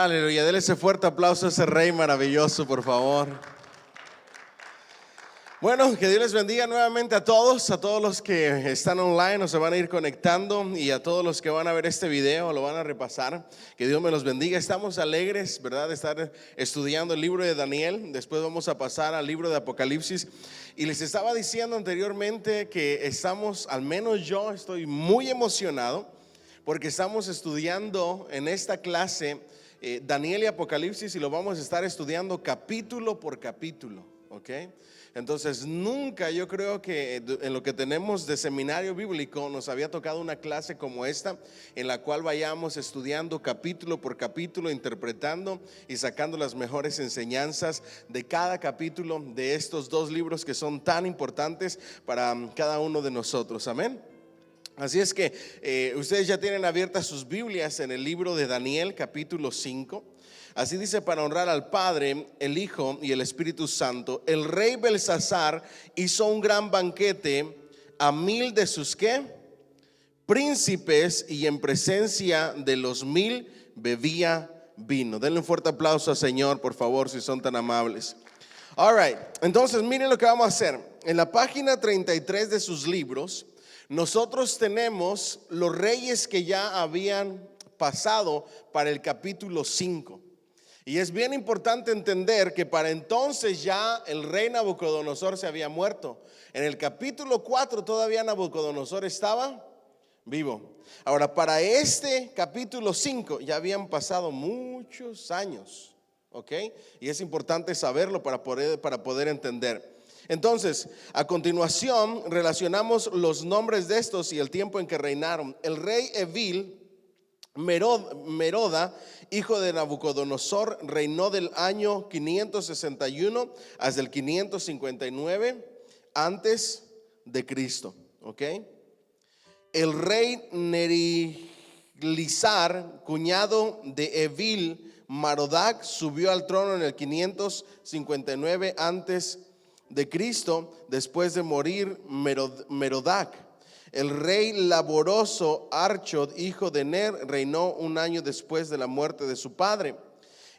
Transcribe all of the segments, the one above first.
Aleluya, denle ese fuerte aplauso a ese rey maravilloso, por favor. Bueno, que Dios les bendiga nuevamente a todos los que están online o se van a ir conectando, y a todos los que van a ver este video, lo van a repasar. Que Dios me los bendiga. Estamos alegres, ¿verdad?, de estar estudiando el libro de Daniel. Después vamos a pasar al libro de Apocalipsis. Y les estaba diciendo anteriormente que estamos, al menos yo estoy muy emocionado, porque estamos estudiando en esta clase Daniel y Apocalipsis, y lo vamos a estar estudiando capítulo por capítulo, ¿ok? Entonces nunca, yo creo que en lo que tenemos de seminario bíblico nos había tocado una clase como esta, en la cual vayamos estudiando capítulo por capítulo, interpretando y sacando las mejores enseñanzas de cada capítulo de estos dos libros que son tan importantes para cada uno de nosotros. Amén. Así es que ustedes ya tienen abiertas sus Biblias en el libro de Daniel, capítulo 5. Así dice: para honrar al Padre, el Hijo y el Espíritu Santo, el rey Belsasar hizo un gran banquete a 1000 de sus ¿qué? Príncipes, y en presencia de los 1000 bebía vino. Denle un fuerte aplauso al Señor, por favor, si son tan amables. All right, entonces miren lo que vamos a hacer. En la página 33 de sus libros, nosotros tenemos los reyes que ya habían pasado para el capítulo 5. Y es bien importante entender que para entonces ya el rey Nabucodonosor se había muerto. En el capítulo 4 todavía Nabucodonosor estaba vivo. Ahora, para este capítulo 5 ya habían pasado muchos años, ¿ok? Y es importante saberlo para poder entender. Entonces, a continuación relacionamos los nombres de estos y el tiempo en que reinaron. El rey Evil Meroda, hijo de Nabucodonosor, reinó del año 561 hasta el 559 antes de Cristo. ¿Ok? El rey Neriglissar, cuñado de Evil Merodac, subió al trono en el 559 antes de Cristo, después de morir Merodac. El rey laboroso Archod, hijo de Ner, reinó un año después de la muerte de su padre.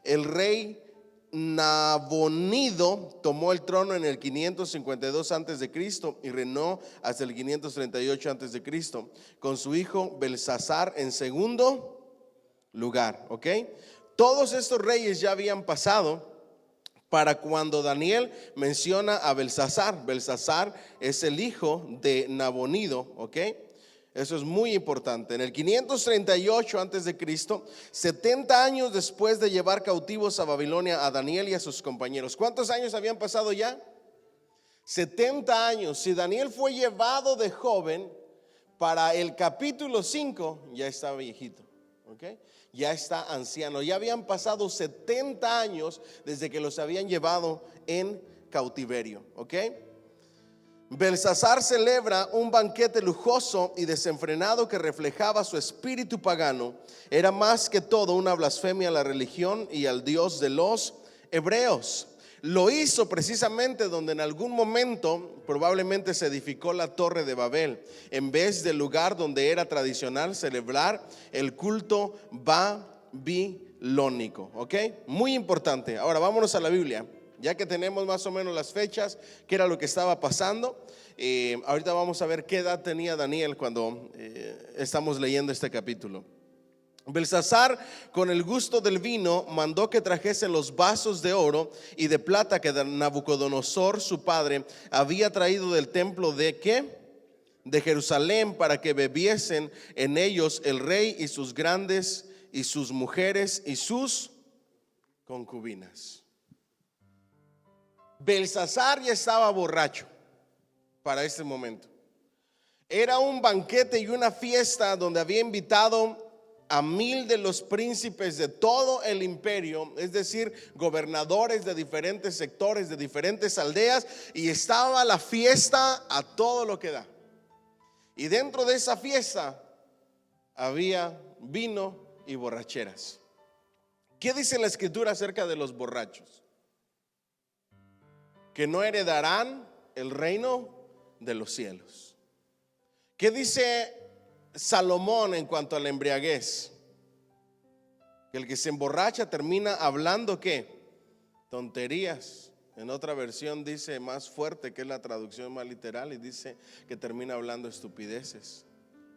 El rey Nabonido tomó el trono en el 552 antes de Cristo y reinó hasta el 538 antes de Cristo, con su hijo Belsasar en segundo lugar. ¿Ok? Todos estos reyes ya habían pasado para cuando Daniel menciona a Belsasar. Belsasar es el hijo de Nabonido, ¿ok? Eso es muy importante. En el 538 antes de Cristo, 70 años después de llevar cautivos a Babilonia a Daniel y a sus compañeros. ¿Cuántos años habían pasado ya? 70 años. Si Daniel fue llevado de joven, para el capítulo 5 ya estaba viejito, ¿ok? Ya está anciano. Ya habían pasado 70 años desde que los habían llevado en cautiverio, ¿ok? Belsasar celebra un banquete lujoso y desenfrenado que reflejaba su espíritu pagano. Era más que todo una blasfemia a la religión y al Dios de los hebreos. Lo hizo precisamente donde en algún momento probablemente se edificó la torre de Babel, en vez del lugar donde era tradicional celebrar el culto babilónico. ¿Ok? Muy importante. Ahora vámonos a la Biblia, ya que tenemos más o menos las fechas, qué era lo que estaba pasando. Ahorita vamos a ver qué edad tenía Daniel cuando estamos leyendo este capítulo. Belsasar, con el gusto del vino, mandó que trajesen los vasos de oro y de plata que Nabucodonosor, su padre, había traído del templo de ¿qué? De Jerusalén, para que bebiesen en ellos el rey y sus grandes y sus mujeres y sus concubinas. Belsasar ya estaba borracho para este momento. Era un banquete y una fiesta donde había invitado a 1000 de los príncipes de todo el imperio, es decir, gobernadores de diferentes sectores, de diferentes aldeas, y estaba la fiesta a todo lo que da. Y dentro de esa fiesta había vino y borracheras. ¿Qué dice la escritura acerca de los borrachos? Que no heredarán el reino de los cielos. ¿Qué dice Salomón en cuanto a la embriaguez? Que el que se emborracha termina hablando ¿qué? Tonterías. En otra versión dice más fuerte, que es la traducción más literal, y dice que termina hablando estupideces.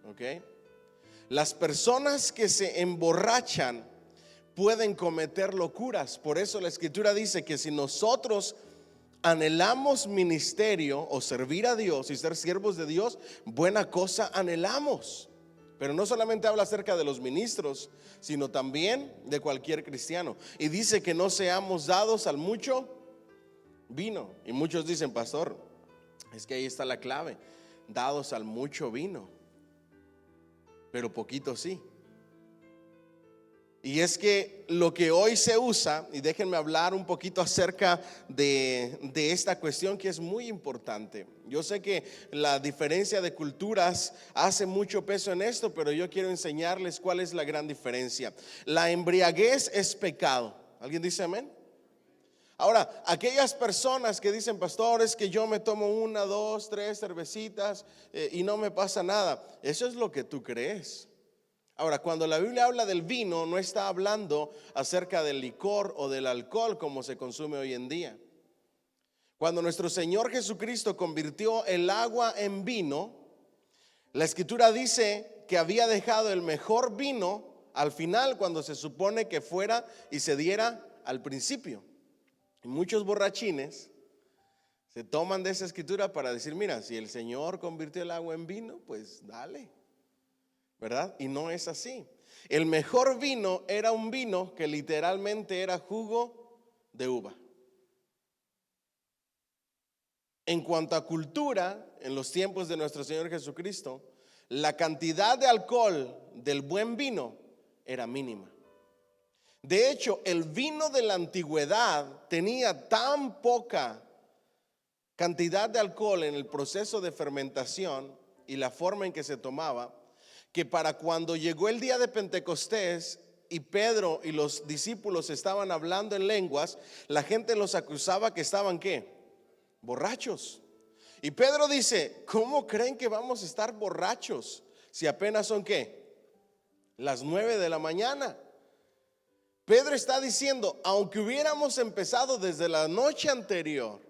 ¿Ok? Las personas que se emborrachan pueden cometer locuras. Por eso la Escritura dice que si nosotros anhelamos ministerio o servir a Dios y ser siervos de Dios, buena cosa anhelamos. Pero no solamente habla acerca de los ministros, sino también de cualquier cristiano. Y dice que no seamos dados al mucho vino. Y muchos dicen, pastor, es que ahí está la clave, dados al mucho vino, pero poquito sí. Y es que lo que hoy se usa, y déjenme hablar un poquito acerca de esta cuestión que es muy importante. Yo sé que la diferencia de culturas hace mucho peso en esto, pero yo quiero enseñarles cuál es la gran diferencia. La embriaguez es pecado. ¿Alguien dice amén? Ahora, aquellas personas que dicen, pastor, es que yo me tomo 1, 2, 3 cervecitas y no me pasa nada. Eso es lo que tú crees. Ahora, cuando la Biblia habla del vino, no está hablando acerca del licor o del alcohol como se consume hoy en día. Cuando nuestro Señor Jesucristo convirtió el agua en vino, la Escritura dice que había dejado el mejor vino al final, cuando se supone que fuera y se diera al principio. Y muchos borrachines se toman de esa Escritura para decir, mira, si el Señor convirtió el agua en vino, pues dale, ¿verdad? Y no es así. El mejor vino era un vino que literalmente era jugo de uva. En cuanto a cultura, en los tiempos de nuestro Señor Jesucristo, la cantidad de alcohol del buen vino era mínima. De hecho, el vino de la antigüedad tenía tan poca cantidad de alcohol en el proceso de fermentación y la forma en que se tomaba, que para cuando llegó el día de Pentecostés y Pedro y los discípulos estaban hablando en lenguas, la gente los acusaba que estaban ¿qué? Borrachos. Y Pedro dice, ¿cómo creen que vamos a estar borrachos si apenas son ¿qué? Las 9 de la mañana. Pedro está diciendo, aunque hubiéramos empezado desde la noche anterior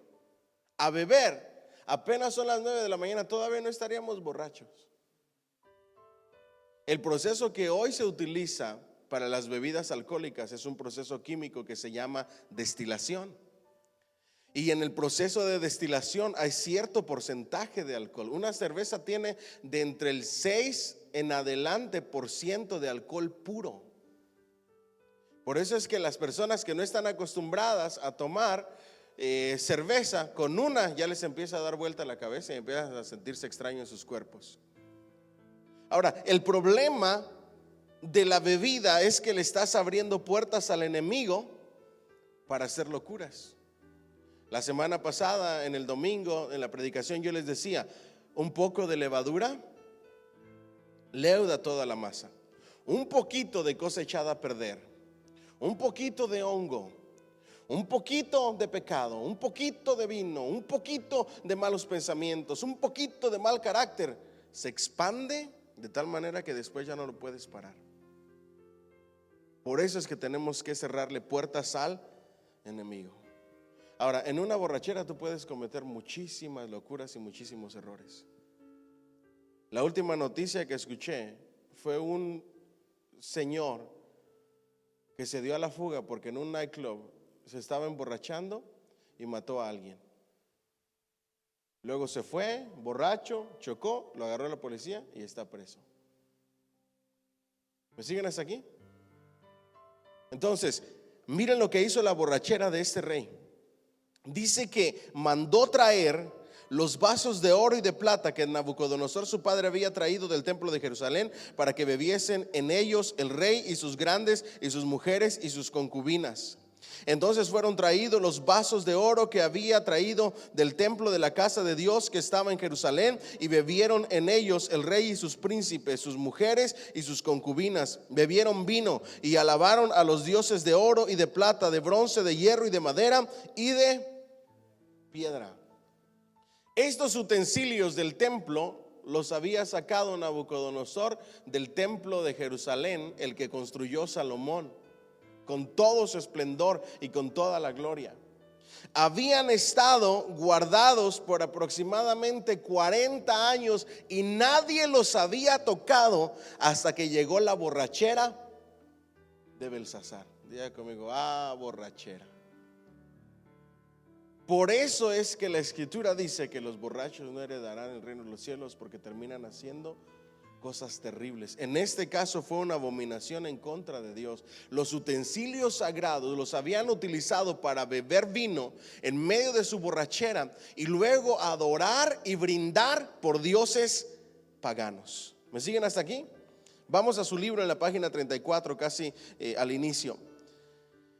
a beber, apenas son las 9 de la mañana, todavía no estaríamos borrachos. El proceso que hoy se utiliza para las bebidas alcohólicas es un proceso químico que se llama destilación. Y en el proceso de destilación hay cierto porcentaje de alcohol. Una cerveza tiene de entre el 6 en adelante por ciento de alcohol puro. Por eso es que las personas que no están acostumbradas a tomar cerveza, con una ya les empieza a dar vuelta la cabeza y empiezan a sentirse extraños en sus cuerpos. Ahora, el problema de la bebida es que le estás abriendo puertas al enemigo para hacer locuras. La semana pasada, en el domingo, en la predicación, yo les decía, un poco de levadura leuda toda la masa. Un poquito de cosa echada a perder, un poquito de hongo, un poquito de pecado, un poquito de vino, un poquito de malos pensamientos, un poquito de mal carácter, se expande de tal manera que después ya no lo puedes parar. Por eso es que tenemos que cerrarle puertas al enemigo. Ahora, en una borrachera tú puedes cometer muchísimas locuras y muchísimos errores. La última noticia que escuché fue un señor que se dio a la fuga porque en un nightclub se estaba emborrachando y mató a alguien. Luego se fue, borracho, chocó, lo agarró la policía y está preso. ¿Me siguen hasta aquí? Entonces, miren lo que hizo la borrachera de este rey. Dice que mandó traer los vasos de oro y de plata que Nabucodonosor su padre había traído del templo de Jerusalén para que bebiesen en ellos el rey y sus grandes y sus mujeres y sus concubinas. Entonces fueron traídos los vasos de oro que había traído del templo de la casa de Dios que estaba en Jerusalén, y bebieron en ellos el rey y sus príncipes, sus mujeres y sus concubinas. Bebieron vino y alabaron a los dioses de oro y de plata, de bronce, de hierro y de madera y de piedra. Estos utensilios del templo los había sacado Nabucodonosor del templo de Jerusalén, el que construyó Salomón. con todo su esplendor y con toda la gloria. Habían estado guardados por aproximadamente 40 años y nadie los había tocado hasta que llegó la borrachera de Belsasar. Diga conmigo, borrachera. Por eso es que la escritura dice que los borrachos no heredarán el reino de los cielos, porque terminan haciendo cosas terribles. En este caso fue una abominación en contra de Dios. Los utensilios sagrados los habían utilizado para beber vino en medio de su borrachera y luego adorar y brindar por dioses paganos. ¿Me siguen hasta aquí? Vamos a su libro en la página 34, casi al inicio.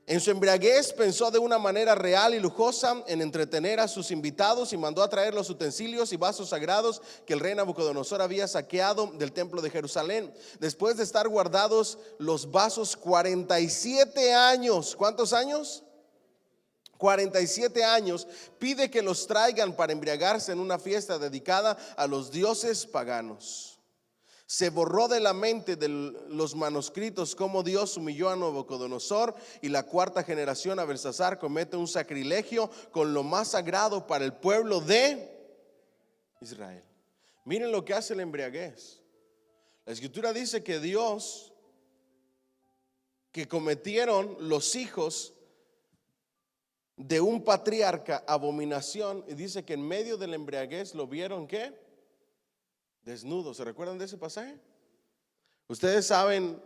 En su embriaguez pensó de una manera real y lujosa en entretener a sus invitados y mandó a traer los utensilios y vasos sagrados que el rey Nabucodonosor había saqueado del templo de Jerusalén. Después de estar guardados los vasos 47 años, ¿cuántos años? 47 años, pide que los traigan para embriagarse en una fiesta dedicada a los dioses paganos. Se borró de la mente de los manuscritos cómo Dios humilló a Nabucodonosor, y la cuarta generación a Belsasar comete un sacrilegio con lo más sagrado para el pueblo de Israel. Miren lo que hace la embriaguez. La escritura dice que Dios, que cometieron los hijos de un patriarca abominación, y dice que en medio de la embriaguez lo vieron ¿qué? Desnudo. ¿Se recuerdan de ese pasaje? ¿Ustedes saben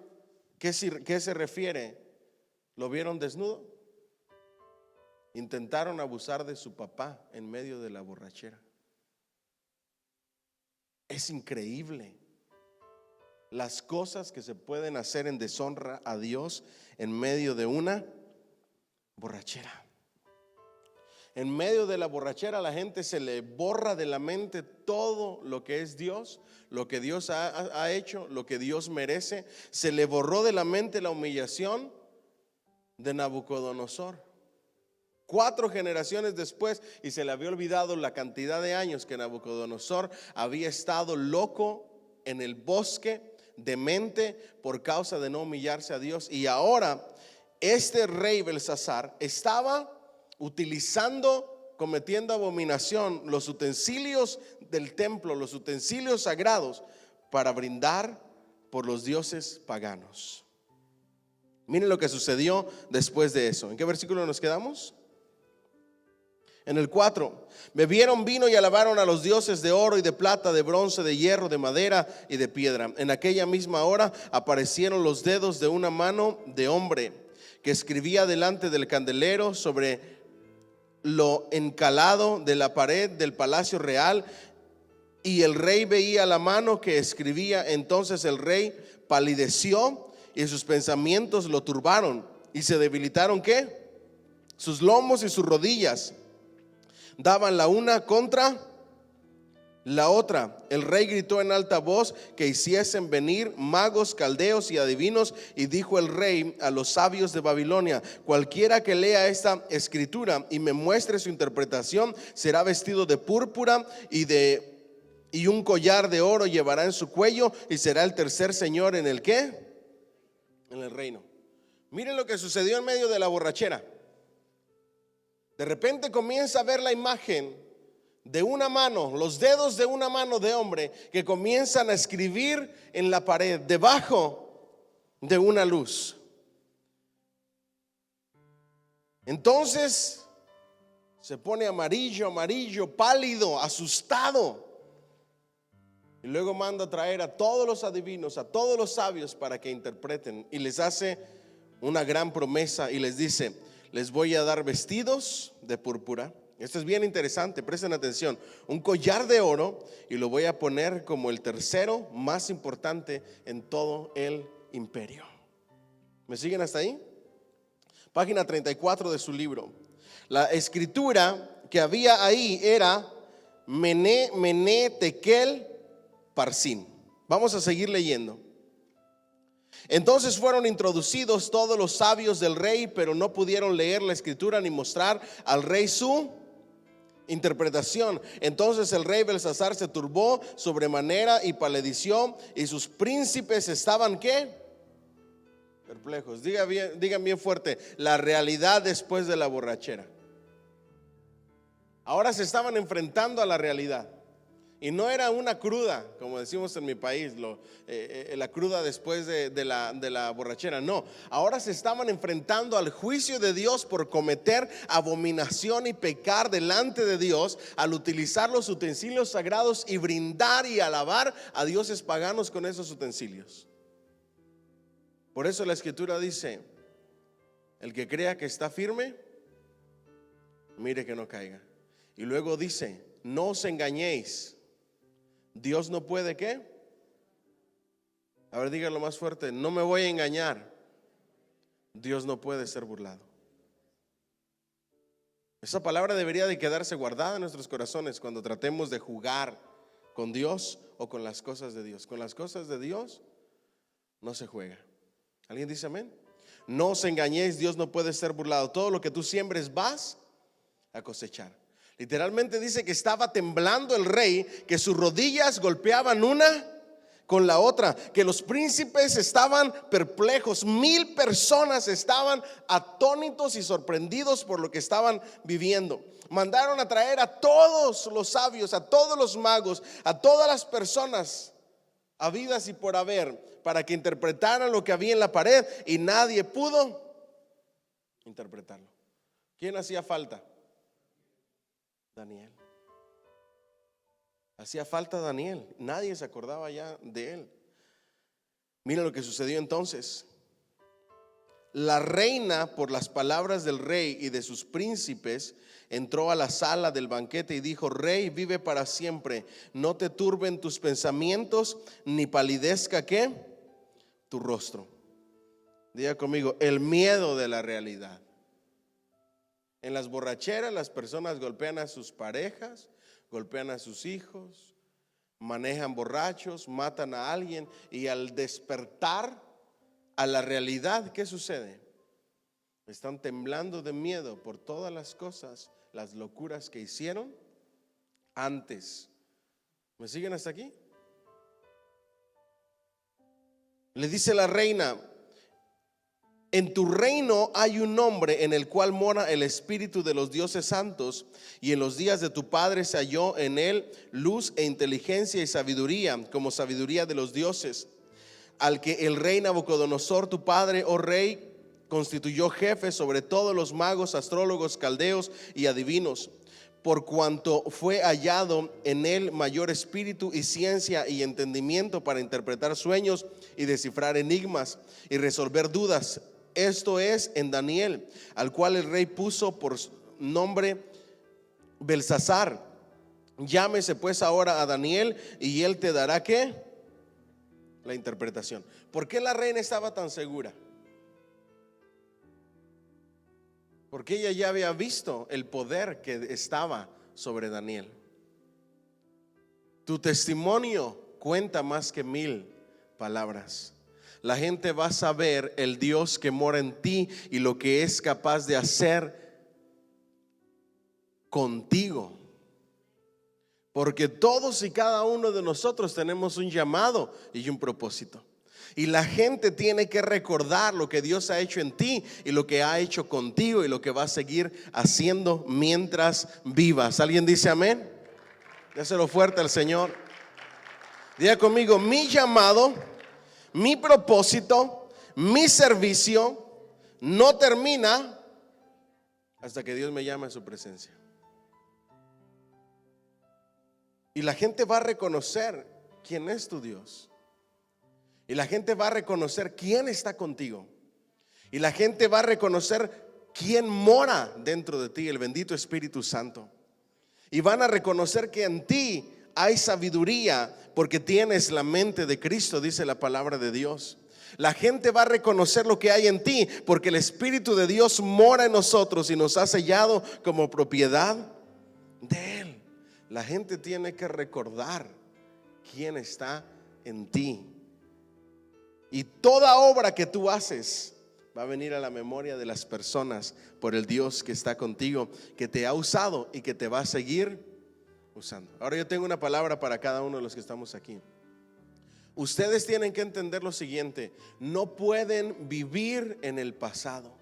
qué se refiere? ¿Lo vieron desnudo? Intentaron abusar de su papá en medio de la borrachera. Es increíble las cosas que se pueden hacer en deshonra a Dios en medio de una borrachera. En medio de la borrachera la gente se le borra de la mente todo lo que es Dios, lo que Dios ha hecho, lo que Dios merece. Se le borró de la mente la humillación de Nabucodonosor. 4 generaciones después, y se le había olvidado la cantidad de años que Nabucodonosor había estado loco en el bosque, demente, por causa de no humillarse a Dios. Y ahora este rey Belsasar estaba cometiendo abominación, los utensilios del templo, los utensilios sagrados, para brindar por los dioses paganos. Miren lo que sucedió después de eso. ¿En qué versículo nos quedamos? En el 4. Bebieron vino y alabaron a los dioses de oro y de plata, de bronce, de hierro, de madera y de piedra. En aquella misma hora aparecieron los dedos de una mano de hombre que escribía delante del candelero sobre lo encalado de la pared del palacio real, y el rey veía la mano que escribía. Entonces el rey palideció y sus pensamientos lo turbaron, y se debilitaron ¿qué? Sus lomos y sus rodillas daban la una contra la otra. El rey gritó en alta voz que hiciesen venir magos, caldeos y adivinos, y dijo el rey a los sabios de Babilonia: cualquiera que lea esta escritura y me muestre su interpretación será vestido de púrpura y un collar de oro llevará en su cuello, y será el tercer señor en el ¿qué? En el reino. Miren lo que sucedió en medio de la borrachera. De repente comienza a ver la imagen de una mano, los dedos de una mano de hombre que comienzan a escribir en la pared debajo de una luz. Entonces se pone amarillo, pálido, asustado, y luego manda a traer a todos los adivinos, a todos los sabios, para que interpreten, y les hace una gran promesa y les dice: les voy a dar vestidos de púrpura. Esto es bien interesante, presten atención. Un collar de oro, y lo voy a poner como el tercero más importante en todo el imperio. ¿Me siguen hasta ahí? Página 34 de su libro. La escritura que había ahí era Mené, Tekel, Parsin. Vamos a seguir leyendo. Entonces fueron introducidos todos los sabios del rey, pero no pudieron leer la escritura ni mostrar al rey su interpretación. Entonces el rey Belsasar se turbó sobremanera y palideció, y sus príncipes estaban ¿qué? Perplejos. Digan bien fuerte, la realidad después de la borrachera. Ahora se estaban enfrentando a la realidad. Y no era una cruda, como decimos en mi país, la cruda después de la borrachera. No, ahora se estaban enfrentando al juicio de Dios por cometer abominación y pecar delante de Dios al utilizar los utensilios sagrados y brindar y alabar a dioses paganos con esos utensilios. Por eso la escritura dice, el que crea que está firme, mire que no caiga. Y luego dice, no os engañéis. Dios no puede, ¿qué? A ver, díganlo más fuerte, no me voy a engañar. Dios no puede ser burlado. Esa palabra debería de quedarse guardada en nuestros corazones cuando tratemos de jugar con Dios o con las cosas de Dios. Con las cosas de Dios no se juega. ¿Alguien dice amén? No os engañéis, Dios no puede ser burlado. Todo lo que tú siembres vas a cosechar. Literalmente dice que estaba temblando el rey, que sus rodillas golpeaban una con la otra, que los príncipes estaban perplejos. 1000 personas estaban atónitos y sorprendidos por lo que estaban viviendo. Mandaron a traer a todos los sabios, a todos los magos, a todas las personas habidas y por haber, para que interpretaran lo que había en la pared, y nadie pudo interpretarlo. ¿Quién hacía falta? Daniel. Hacía falta Daniel. Nadie se acordaba ya de él. Mira lo que sucedió entonces. La reina, por las palabras del rey y de sus príncipes, entró a la sala del banquete y dijo: Rey, vive para siempre. No te turben tus pensamientos, ni palidezca ¿qué? Tu rostro. Diga conmigo, el miedo de la realidad. En las borracheras las personas golpean a sus parejas, golpean a sus hijos, manejan borrachos, matan a alguien, y al despertar a la realidad, ¿qué sucede? Están temblando de miedo por todas las cosas, las locuras que hicieron antes. ¿Me siguen hasta aquí? Le dice la reina: en tu reino hay un hombre en el cual mora el espíritu de los dioses santos, y en los días de tu padre se halló en él luz e inteligencia y sabiduría, como sabiduría de los dioses, al que el rey Nabucodonosor tu padre, oh rey, constituyó jefe sobre todos los magos, astrólogos, caldeos y adivinos, por cuanto fue hallado en él mayor espíritu y ciencia y entendimiento para interpretar sueños y descifrar enigmas y resolver dudas. Esto es en Daniel, al cual el rey puso por nombre Belsasar. Llámese pues ahora a Daniel y él te dará ¿qué? La interpretación. ¿Por qué la reina estaba tan segura? Porque ella ya había visto el poder que estaba sobre Daniel. Tu testimonio cuenta más que 1000 palabras. La gente va a saber el Dios que mora en ti y lo que es capaz de hacer contigo. Porque todos y cada uno de nosotros tenemos un llamado y un propósito. Y la gente tiene que recordar lo que Dios ha hecho en ti y lo que ha hecho contigo y lo que va a seguir haciendo mientras vivas. ¿Alguien dice amén? Déselo fuerte al Señor. Diga conmigo: mi llamado, mi propósito, mi servicio no termina hasta que Dios me llame a su presencia. Y la gente va a reconocer quién es tu Dios. Y la gente va a reconocer quién está contigo. Y la gente va a reconocer quién mora dentro de ti, el bendito Espíritu Santo. Y van a reconocer que en ti hay sabiduría porque tienes la mente de Cristo, dice la palabra de Dios. La gente va a reconocer lo que hay en ti porque el Espíritu de Dios mora en nosotros y nos ha sellado como propiedad de Él. La gente tiene que recordar quién está en ti. Y toda obra que tú haces va a venir a la memoria de las personas por el Dios que está contigo, que te ha usado y que te va a seguir usando. Ahora yo tengo una palabra para cada uno de los que estamos aquí. Ustedes tienen que entender lo siguiente: no pueden vivir en el pasado.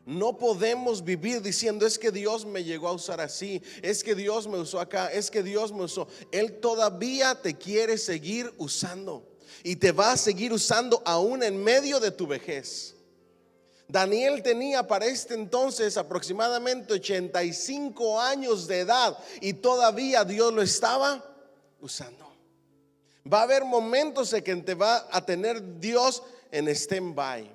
No podemos vivir diciendo es que Dios me llegó a usar así, es que Dios me usó acá, es que Dios me usó. Él todavía te quiere seguir usando y te va a seguir usando aún en medio de tu vejez. Daniel tenía para este entonces aproximadamente 85 años de edad y todavía Dios lo estaba usando. Va a haber momentos en que te va a tener Dios en stand-by,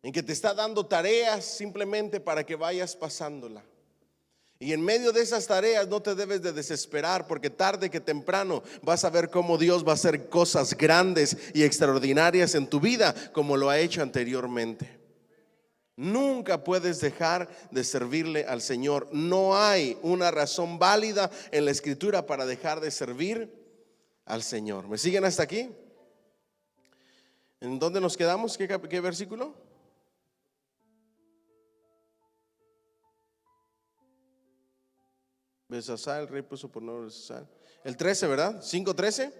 en que te está dando tareas simplemente para que vayas pasándola. Y en medio de esas tareas no te debes de desesperar, porque tarde que temprano vas a ver cómo Dios va a hacer cosas grandes y extraordinarias en tu vida, como lo ha hecho anteriormente. Nunca puedes dejar de servirle al Señor. No hay una razón válida en la Escritura para dejar de servir al Señor. ¿Me siguen hasta aquí? ¿En dónde nos quedamos? ¿Qué versículo? Besasá, el rey puso por nombre Besasá. El 13, ¿verdad? 5:13.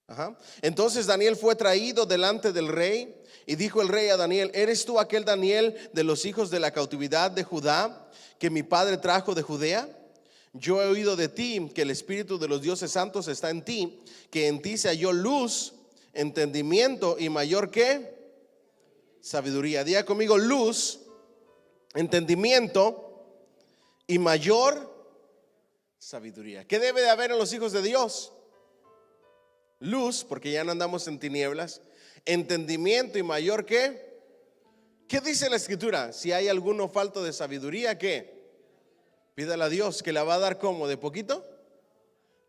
Ajá. Entonces Daniel fue traído delante del rey, y dijo el rey a Daniel: ¿eres tú aquel Daniel de los hijos de la cautividad de Judá, que mi padre trajo de Judea? Yo he oído de ti que el espíritu de los dioses santos está en ti, que en ti se halló luz, entendimiento y mayor que sabiduría. Diga conmigo: luz, entendimiento y mayor sabiduría. ¿Qué debe de haber en los hijos de Dios? Luz, porque ya no andamos en tinieblas. Entendimiento y mayor ¿qué? ¿Qué dice la Escritura? Si hay alguno falto de sabiduría, ¿qué? Pídale a Dios, que la va a dar ¿cómo? ¿De poquito?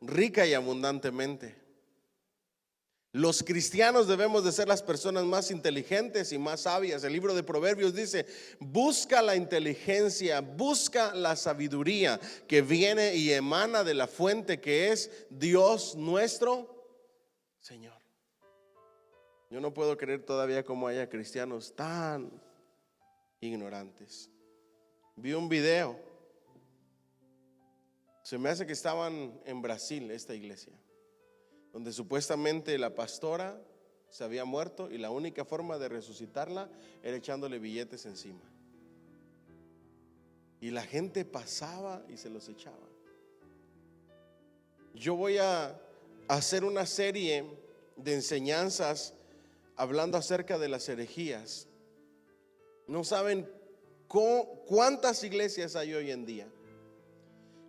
Rica y abundantemente. Los cristianos debemos de ser las personas más inteligentes y más sabias. El libro de Proverbios dice: busca la inteligencia, busca la sabiduría que viene y emana de la fuente que es Dios nuestro Señor. Yo no puedo creer todavía cómo haya cristianos tan ignorantes. Vi un video, se me hace que estaban en Brasil, esta iglesia, donde supuestamente la pastora se había muerto y la única forma de resucitarla era echándole billetes encima. Y la gente pasaba y se los echaba. Yo voy a hacer una serie de enseñanzas hablando acerca de las herejías. No saben cuántas iglesias hay hoy en día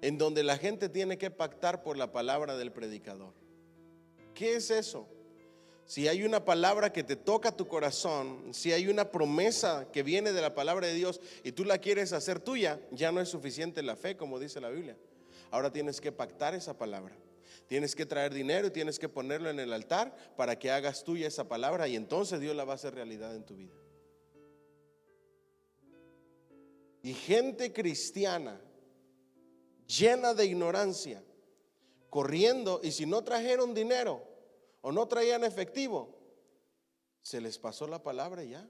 en donde la gente tiene que pactar por la palabra del predicador. ¿Qué es eso? Si hay una palabra que te toca tu corazón, si hay una promesa que viene de la palabra de Dios y tú la quieres hacer tuya, ya no es suficiente la fe, como dice la Biblia. Ahora tienes que pactar esa palabra. Tienes que traer dinero y tienes que ponerlo en el altar para que hagas tuya esa palabra, y entonces Dios la va a hacer realidad en tu vida. Y gente cristiana llena de ignorancia, corriendo, y si no trajeron dinero o no traían efectivo, se les pasó la palabra y ya.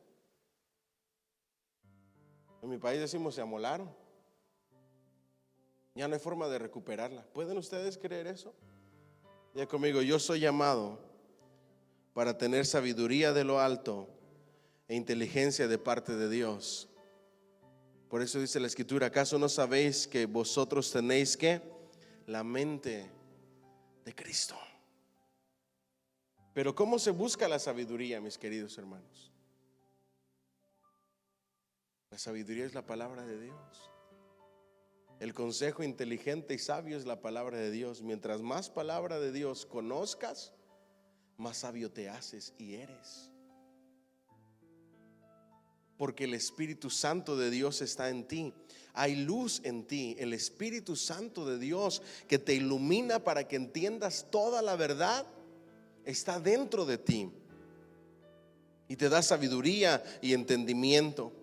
En mi país decimos: se amolaron. Ya no hay forma de recuperarla. ¿Pueden ustedes creer eso? Ya conmigo: yo soy llamado para tener sabiduría de lo alto e inteligencia de parte de Dios. Por eso dice la Escritura: ¿acaso no sabéis que vosotros tenéis que la mente de Cristo? Pero ¿cómo se busca la sabiduría, mis queridos hermanos? La sabiduría es la palabra de Dios. El consejo inteligente y sabio es la palabra de Dios. Mientras más palabra de Dios conozcas, más sabio te haces y eres. Porque el Espíritu Santo de Dios está en ti. Hay luz en ti. El Espíritu Santo de Dios que te ilumina para que entiendas toda la verdad está dentro de ti y te da sabiduría y entendimiento.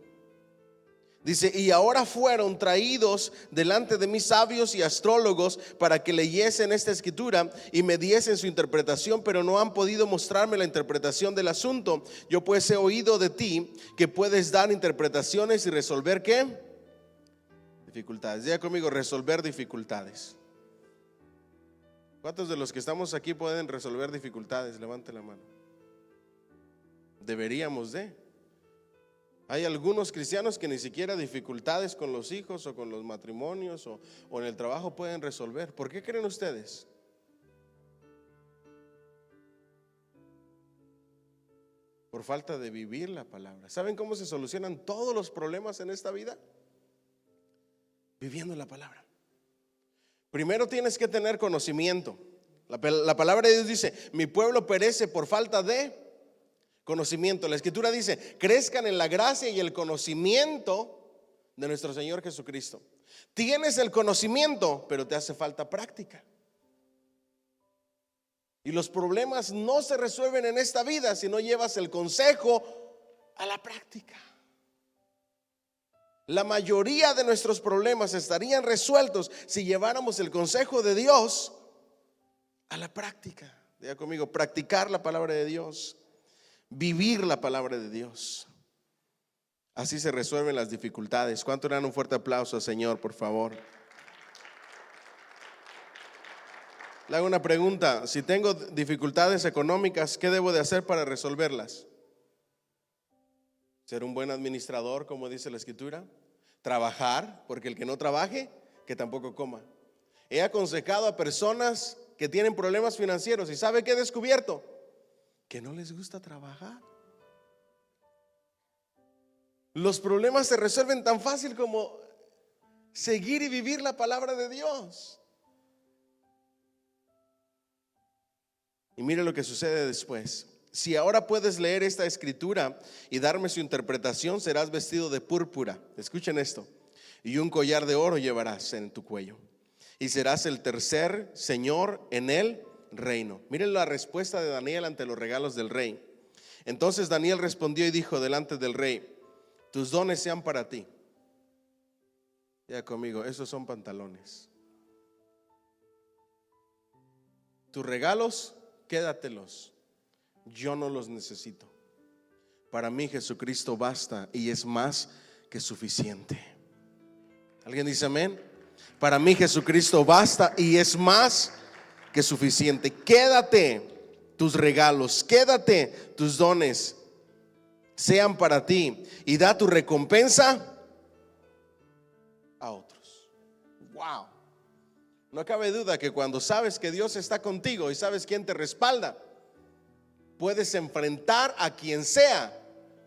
Dice: y ahora fueron traídos delante de mí sabios y astrólogos para que leyesen esta escritura y me diesen su interpretación, pero no han podido mostrarme la interpretación del asunto. Yo pues he oído de ti que puedes dar interpretaciones y resolver ¿qué? Dificultades. Diga conmigo: resolver dificultades. ¿Cuántos de los que estamos aquí pueden resolver dificultades? Levante la mano. Deberíamos de. Hay algunos cristianos que ni siquiera dificultades con los hijos o con los matrimonios o en el trabajo pueden resolver. ¿Por qué creen ustedes? Por falta de vivir la palabra. ¿Saben cómo se solucionan todos los problemas en esta vida? Viviendo la palabra. Primero tienes que tener conocimiento. La palabra de Dios dice: mi pueblo perece por falta de conocimiento. La escritura dice: crezcan en la gracia y el conocimiento de nuestro Señor Jesucristo. Tienes el conocimiento, pero te hace falta práctica. Y los problemas no se resuelven en esta vida si no llevas el consejo a la práctica. La mayoría de nuestros problemas estarían resueltos si lleváramos el consejo de Dios a la práctica. Diga conmigo: practicar la palabra de Dios, vivir la palabra de Dios. Así se resuelven las dificultades. ¿Cuánto dan un fuerte aplauso al Señor, por favor? Le hago una pregunta: si tengo dificultades económicas, ¿qué debo de hacer para resolverlas? Ser un buen administrador, como dice la escritura. Trabajar, porque el que no trabaje, que tampoco coma. He aconsejado a personas que tienen problemas financieros, y ¿sabe qué he descubierto? Que no les gusta trabajar. Los problemas se resuelven tan fácil como seguir y vivir la palabra de Dios. Y mire lo que sucede después. Si ahora puedes leer esta escritura y darme su interpretación, serás vestido de púrpura. Escuchen esto. Y un collar de oro llevarás en tu cuello. Y serás el tercer señor en el reino. Miren la respuesta de Daniel ante los regalos del rey. Entonces Daniel respondió y dijo delante del rey: tus dones sean para ti. Ya conmigo, esos son pantalones. Tus regalos, quédatelos. Yo no los necesito. Para mí Jesucristo basta y es más que suficiente. ¿Alguien dice amén? Para mí Jesucristo basta y es más que suficiente. Quédate tus regalos, quédate tus dones, sean para ti, y da tu recompensa a otros. Wow. No cabe duda que cuando sabes que Dios está contigo y sabes quién te respalda, puedes enfrentar a quien sea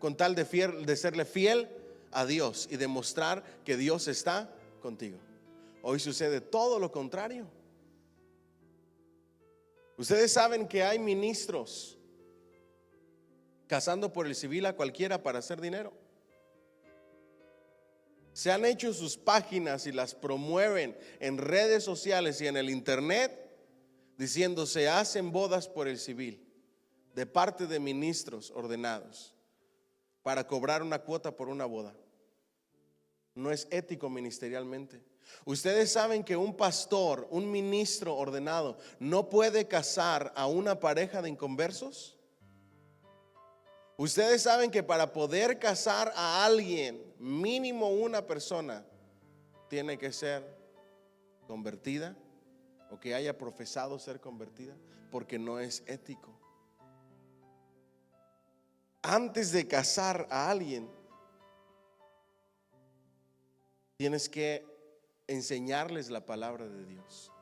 con tal de serle fiel a Dios y demostrar que Dios está contigo. Hoy sucede todo lo contrario. Ustedes saben que hay ministros cazando por el civil a cualquiera para hacer dinero. Se han hecho sus páginas y las promueven en redes sociales y en el internet diciendo: se hacen bodas por el civil, de parte de ministros ordenados, para cobrar una cuota por una boda. No es ético ministerialmente. Ustedes saben que un pastor, un ministro ordenado, no puede casar a una pareja de inconversos. Ustedes saben que para poder casar a alguien, mínimo una persona tiene que ser convertida o que haya profesado ser convertida, porque no es ético. Antes de casar a alguien, tienes que enseñarles la palabra de Dios.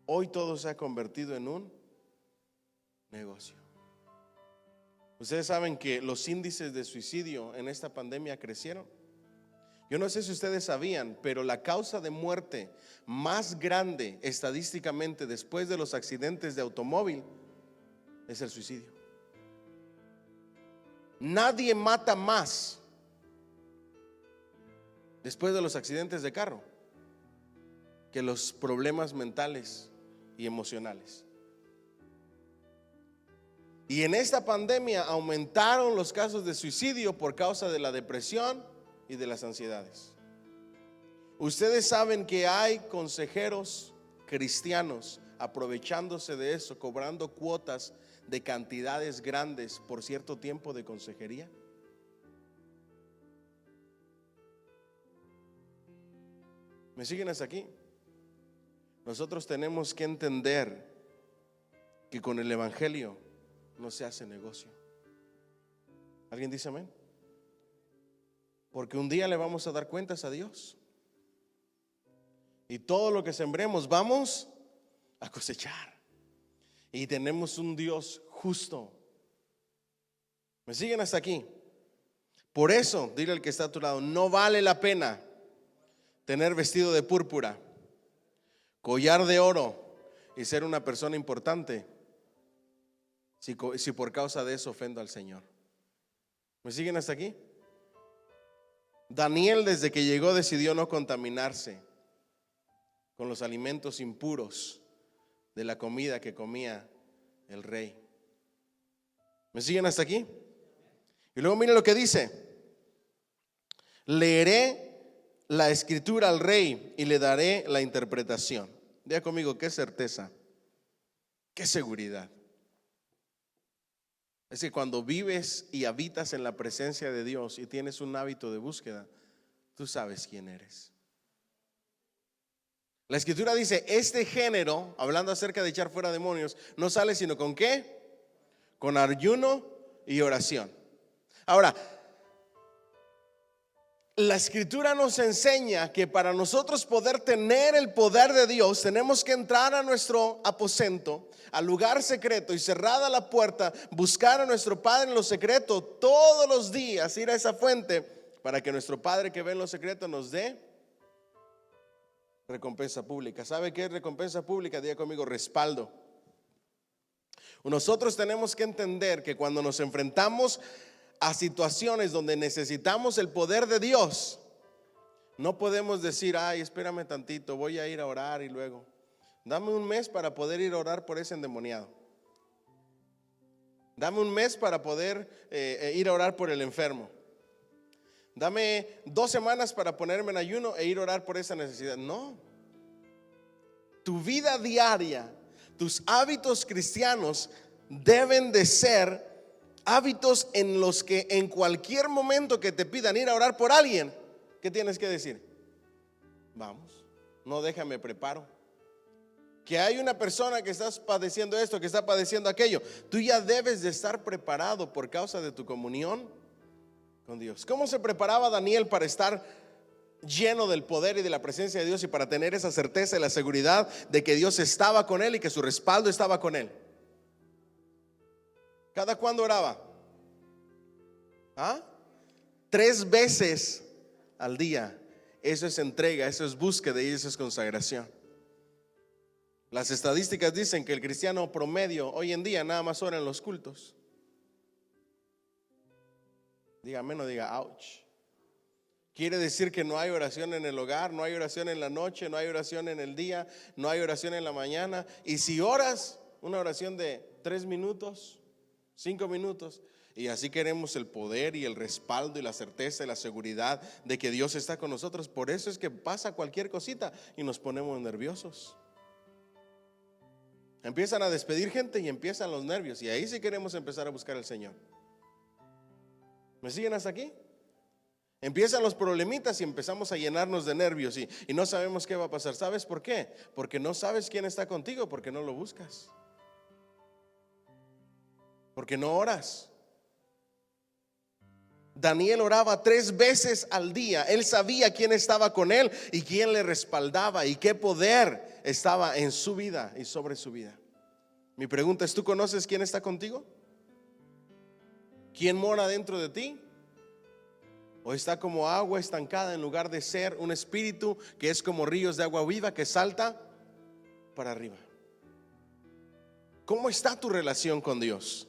Hoy todo se ha convertido en un negocio. Ustedes saben que los índices de suicidio en esta pandemia crecieron. Yo no sé si ustedes sabían, pero la causa de muerte más grande estadísticamente después de los accidentes de automóvil es el suicidio. Nadie mata más después de los accidentes de carro que los problemas mentales y emocionales. Y en esta pandemia aumentaron los casos de suicidio por causa de la depresión y de las ansiedades. Ustedes saben que hay consejeros cristianos aprovechándose de eso, cobrando cuotas de cantidades grandes por cierto tiempo de consejería. ¿Me siguen hasta aquí? nosotros tenemos que entender que con el evangelio no se hace negocio. ¿Alguien dice amén? Porque un día le vamos a dar cuentas a Dios. Y todo lo que sembremos vamos a cosechar. Y tenemos un Dios justo. ¿Me siguen hasta aquí? Por eso, dile al que está a tu lado, no vale la pena tener vestido de púrpura, collar de oro y ser una persona importante si por causa de eso ofendo al Señor. ¿Me siguen hasta aquí? Daniel, desde que llegó, decidió no contaminarse con los alimentos impuros de la comida que comía el rey. ¿Me siguen hasta aquí? Y luego miren lo que dice: leeré la escritura al rey y le daré la interpretación. Diga conmigo, qué certeza, qué seguridad. Es que cuando vives y habitas en la presencia de Dios y tienes un hábito de búsqueda, tú sabes quién eres. La escritura dice, este género, hablando acerca de echar fuera demonios, no sale sino con ¿qué? Con ayuno y oración. Ahora, la escritura nos enseña que para nosotros poder tener el poder de Dios, tenemos que entrar a nuestro aposento, al lugar secreto, y cerrada la puerta, buscar a nuestro Padre en lo secreto todos los días, ir a esa fuente para que nuestro Padre que ve en lo secreto nos dé recompensa pública. ¿Sabe qué es recompensa pública? Diga conmigo, respaldo. Nosotros tenemos que entender que cuando nos enfrentamos a situaciones donde necesitamos el poder de Dios, no podemos decir, ay, espérame tantito, voy a ir a orar y luego. Dame un mes para poder ir a orar por ese endemoniado. Dame un mes para poder ir a orar por el enfermo. Dame 2 semanas para ponerme en ayuno e ir a orar por esa necesidad. No. Tu vida diaria, tus hábitos cristianos deben de ser hábitos en los que en cualquier momento que te pidan ir a orar por alguien, ¿qué tienes que decir? Vamos, no, déjame preparo. Que hay una persona que está padeciendo esto, que está padeciendo aquello, tú ya debes de estar preparado por causa de tu comunión con Dios. ¿Cómo se preparaba Daniel para estar lleno del poder y de la presencia de Dios y para tener esa certeza y la seguridad de que Dios estaba con él y que su respaldo estaba con él? ¿Cada cuándo oraba? 3 veces al día. Eso es entrega, eso es búsqueda y eso es consagración. Las estadísticas dicen que el cristiano promedio hoy en día nada más ora en los cultos. Diga amén o diga ouch. Quiere decir que no hay oración en el hogar, no hay oración en la noche, no hay oración en el día, no hay oración en la mañana. Y si oras una oración de 3 minutos, 5 minutos, y así queremos el poder y el respaldo y la certeza y la seguridad de que Dios está con nosotros. Por eso es que pasa cualquier cosita y nos ponemos nerviosos. Empiezan a despedir gente y empiezan los nervios, y ahí sí queremos empezar a buscar al Señor. ¿Me siguen hasta aquí? Empiezan los problemitas y empezamos a llenarnos de nervios y no sabemos qué va a pasar. ¿Sabes por qué? Porque no sabes quién está contigo, porque no lo buscas, porque no oras. Daniel oraba 3 veces al día. Él sabía quién estaba con él y quién le respaldaba y qué poder estaba en su vida y sobre su vida. Mi pregunta es, ¿tú conoces quién está contigo? ¿Quién mora dentro de ti? ¿O está como agua estancada en lugar de ser un espíritu que es como ríos de agua viva que salta para arriba? ¿Cómo está tu relación con Dios?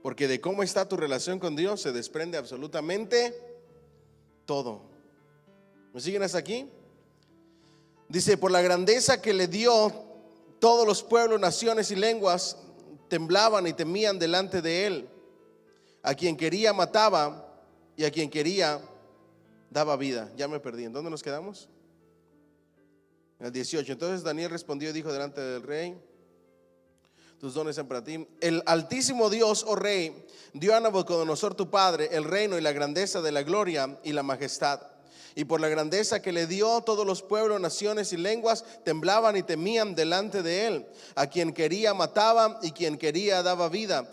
Porque de cómo está tu relación con Dios se desprende absolutamente todo. ¿Me siguen hasta aquí? Dice, por la grandeza que le dio, todos los pueblos, naciones y lenguas temblaban y temían delante de él. A quien quería mataba y a quien quería daba vida. Ya me perdí. ¿En dónde nos quedamos? En el 18. Entonces Daniel respondió y dijo delante del rey, tus dones sean para ti. El Altísimo Dios, oh rey, dio a Nabucodonosor tu padre el reino y la grandeza de la gloria y la majestad, Y por la grandeza que le dio, todos los pueblos, naciones y lenguas temblaban y temían delante de él. A quien quería mataba y quien quería daba vida.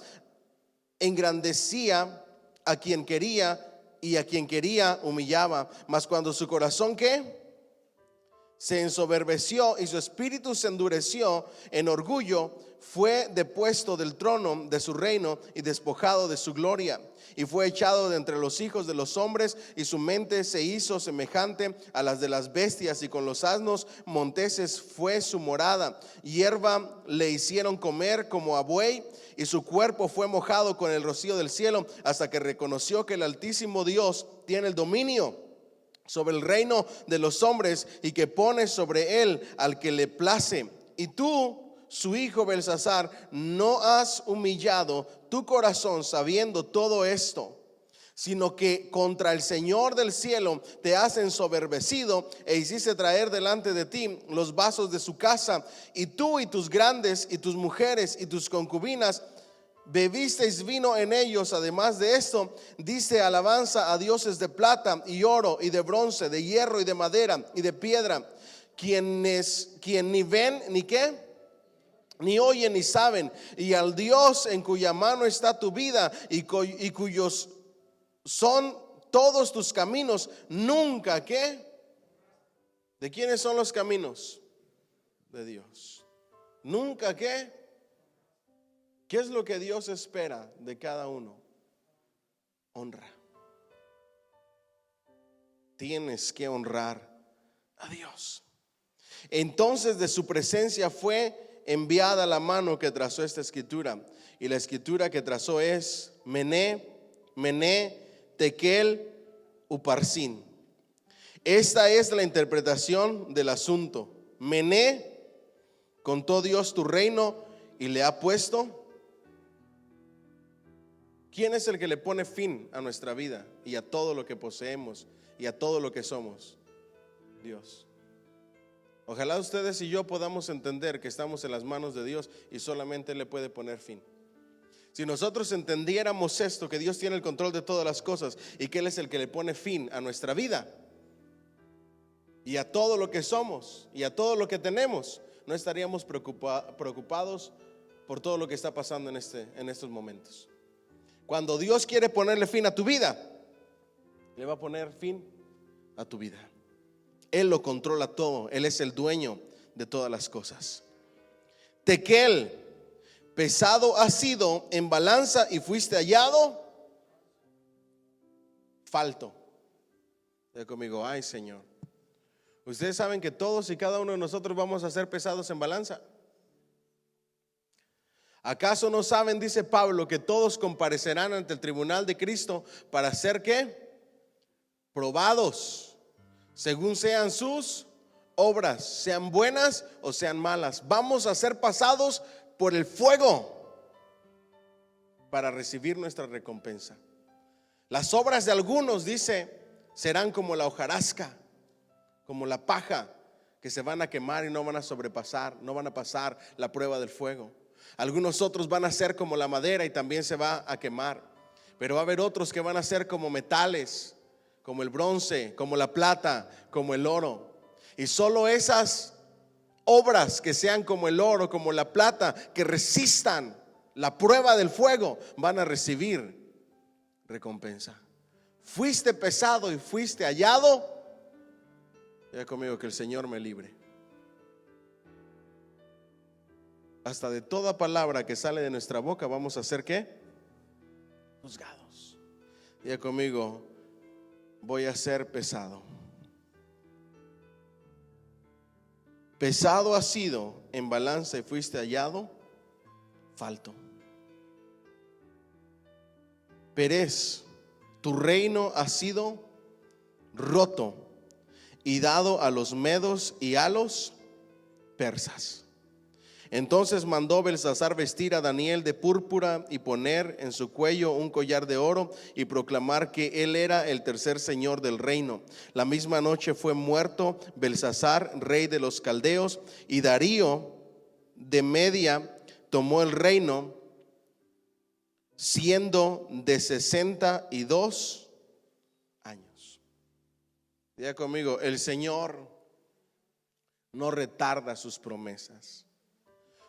Engrandecía a quien quería y a quien quería humillaba. Mas cuando su corazón ¿qué? Se ensoberbeció y su espíritu se endureció en orgullo, fue depuesto del trono de su reino y despojado de su gloria. Y fue echado de entre los hijos de los hombres, y su mente se hizo semejante a las de las bestias, y con los asnos monteses fue su morada. Hierba le hicieron comer como a buey, y su cuerpo fue mojado con el rocío del cielo, hasta que reconoció que el Altísimo Dios tiene el dominio sobre el reino de los hombres, y que pone sobre él al que le place. Y tú, su hijo Belsasar, no has humillado tu corazón sabiendo todo esto, sino que contra el Señor del cielo te has ensoberbecido, e hiciste traer delante de ti los vasos de su casa, y tú y tus grandes y tus mujeres y tus concubinas bebisteis vino en ellos. Además de esto, dice alabanza a dioses de plata y oro y de bronce, de hierro y de madera y de piedra, quien ni ven ni qué, ni oyen ni saben, y al Dios en cuya mano está tu vida y cuyos son todos tus caminos, nunca ¿qué? ¿De quiénes son los caminos? De Dios. Nunca ¿qué? ¿Qué es lo que Dios espera de cada uno? Honra. Tienes que honrar a Dios. Entonces de su presencia fue enviada la mano que trazó esta escritura. Y la escritura que trazó es Mené, Tekel, Uparsin. Esta es la interpretación del asunto. Mené, contó Dios tu reino y le ha puesto. ¿Quién es el que le pone fin a nuestra vida y a todo lo que poseemos y a todo lo que somos? Dios. Ojalá ustedes y yo podamos entender que estamos en las manos de Dios y solamente Él le puede poner fin. Si nosotros entendiéramos esto, que Dios tiene el control de todas las cosas y que Él es el que le pone fin a nuestra vida y a todo lo que somos y a todo lo que tenemos, no estaríamos preocupados por todo lo que está pasando en estos momentos. Cuando Dios quiere ponerle fin a tu vida, le va a poner fin a tu vida. Él lo controla todo. Él es el dueño de todas las cosas. Tekel, pesado has sido en balanza y fuiste hallado falto. Diga conmigo, ay Señor. Ustedes saben que todos y cada uno de nosotros vamos a ser pesados en balanza. ¿Acaso no saben, dice Pablo, que todos comparecerán ante el tribunal de Cristo para ser ¿qué? Probados, según sean sus obras, sean buenas o sean malas. Vamos a ser pasados por el fuego para recibir nuestra recompensa. Las obras de algunos, dice, serán como la hojarasca, como la paja, que se van a quemar y no van a pasar la prueba del fuego. Algunos otros van a ser como la madera y también se va a quemar. Pero va a haber otros que van a ser como metales, como el bronce, como la plata, como el oro. Y solo esas obras que sean como el oro, como la plata, que resistan la prueba del fuego, van a recibir recompensa. Fuiste pesado y fuiste hallado. Diga conmigo, que el Señor me libre. Hasta de toda palabra que sale de nuestra boca vamos a ser ¿qué? Juzgados. Diga conmigo, voy a ser pesado. Pesado has sido en balanza y fuiste hallado falto. Perez, tu reino ha sido roto y dado a los medos y a los persas. Entonces mandó Belsasar vestir a Daniel de púrpura y poner en su cuello un collar de oro y proclamar que él era el tercer señor del reino. La misma noche fue muerto Belsasar, rey de los caldeos, y Darío de Media tomó el reino siendo de 62 años. Diga conmigo, el Señor no retarda sus promesas.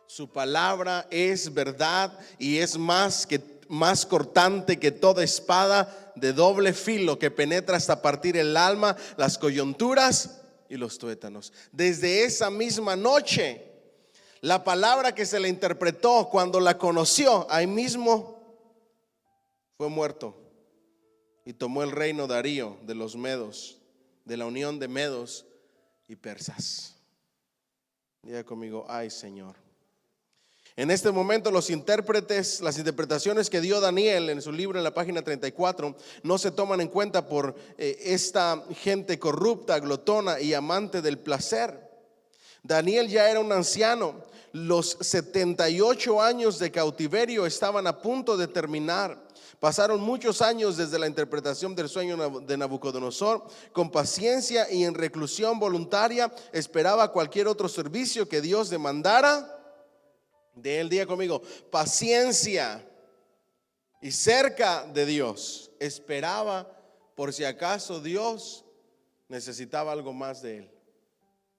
Su palabra es verdad y es más cortante que toda espada de doble filo, que penetra hasta partir el alma, las coyunturas y los tuétanos. Desde esa misma noche, la palabra que se le interpretó cuando la conoció, ahí mismo fue muerto y tomó el reino Darío de los medos, de la unión de medos y persas. Diga conmigo, ay Señor. En este momento las interpretaciones que dio Daniel en su libro en la página 34 no se toman en cuenta por esta gente corrupta, glotona y amante del placer. Daniel ya era un anciano. Los 78 años de cautiverio estaban a punto de terminar. Pasaron muchos años desde la interpretación del sueño de Nabucodonosor. Con paciencia y en reclusión voluntaria esperaba cualquier otro servicio que Dios demandara de él. Diga conmigo, paciencia. Y cerca de Dios esperaba por si acaso Dios necesitaba algo más de él,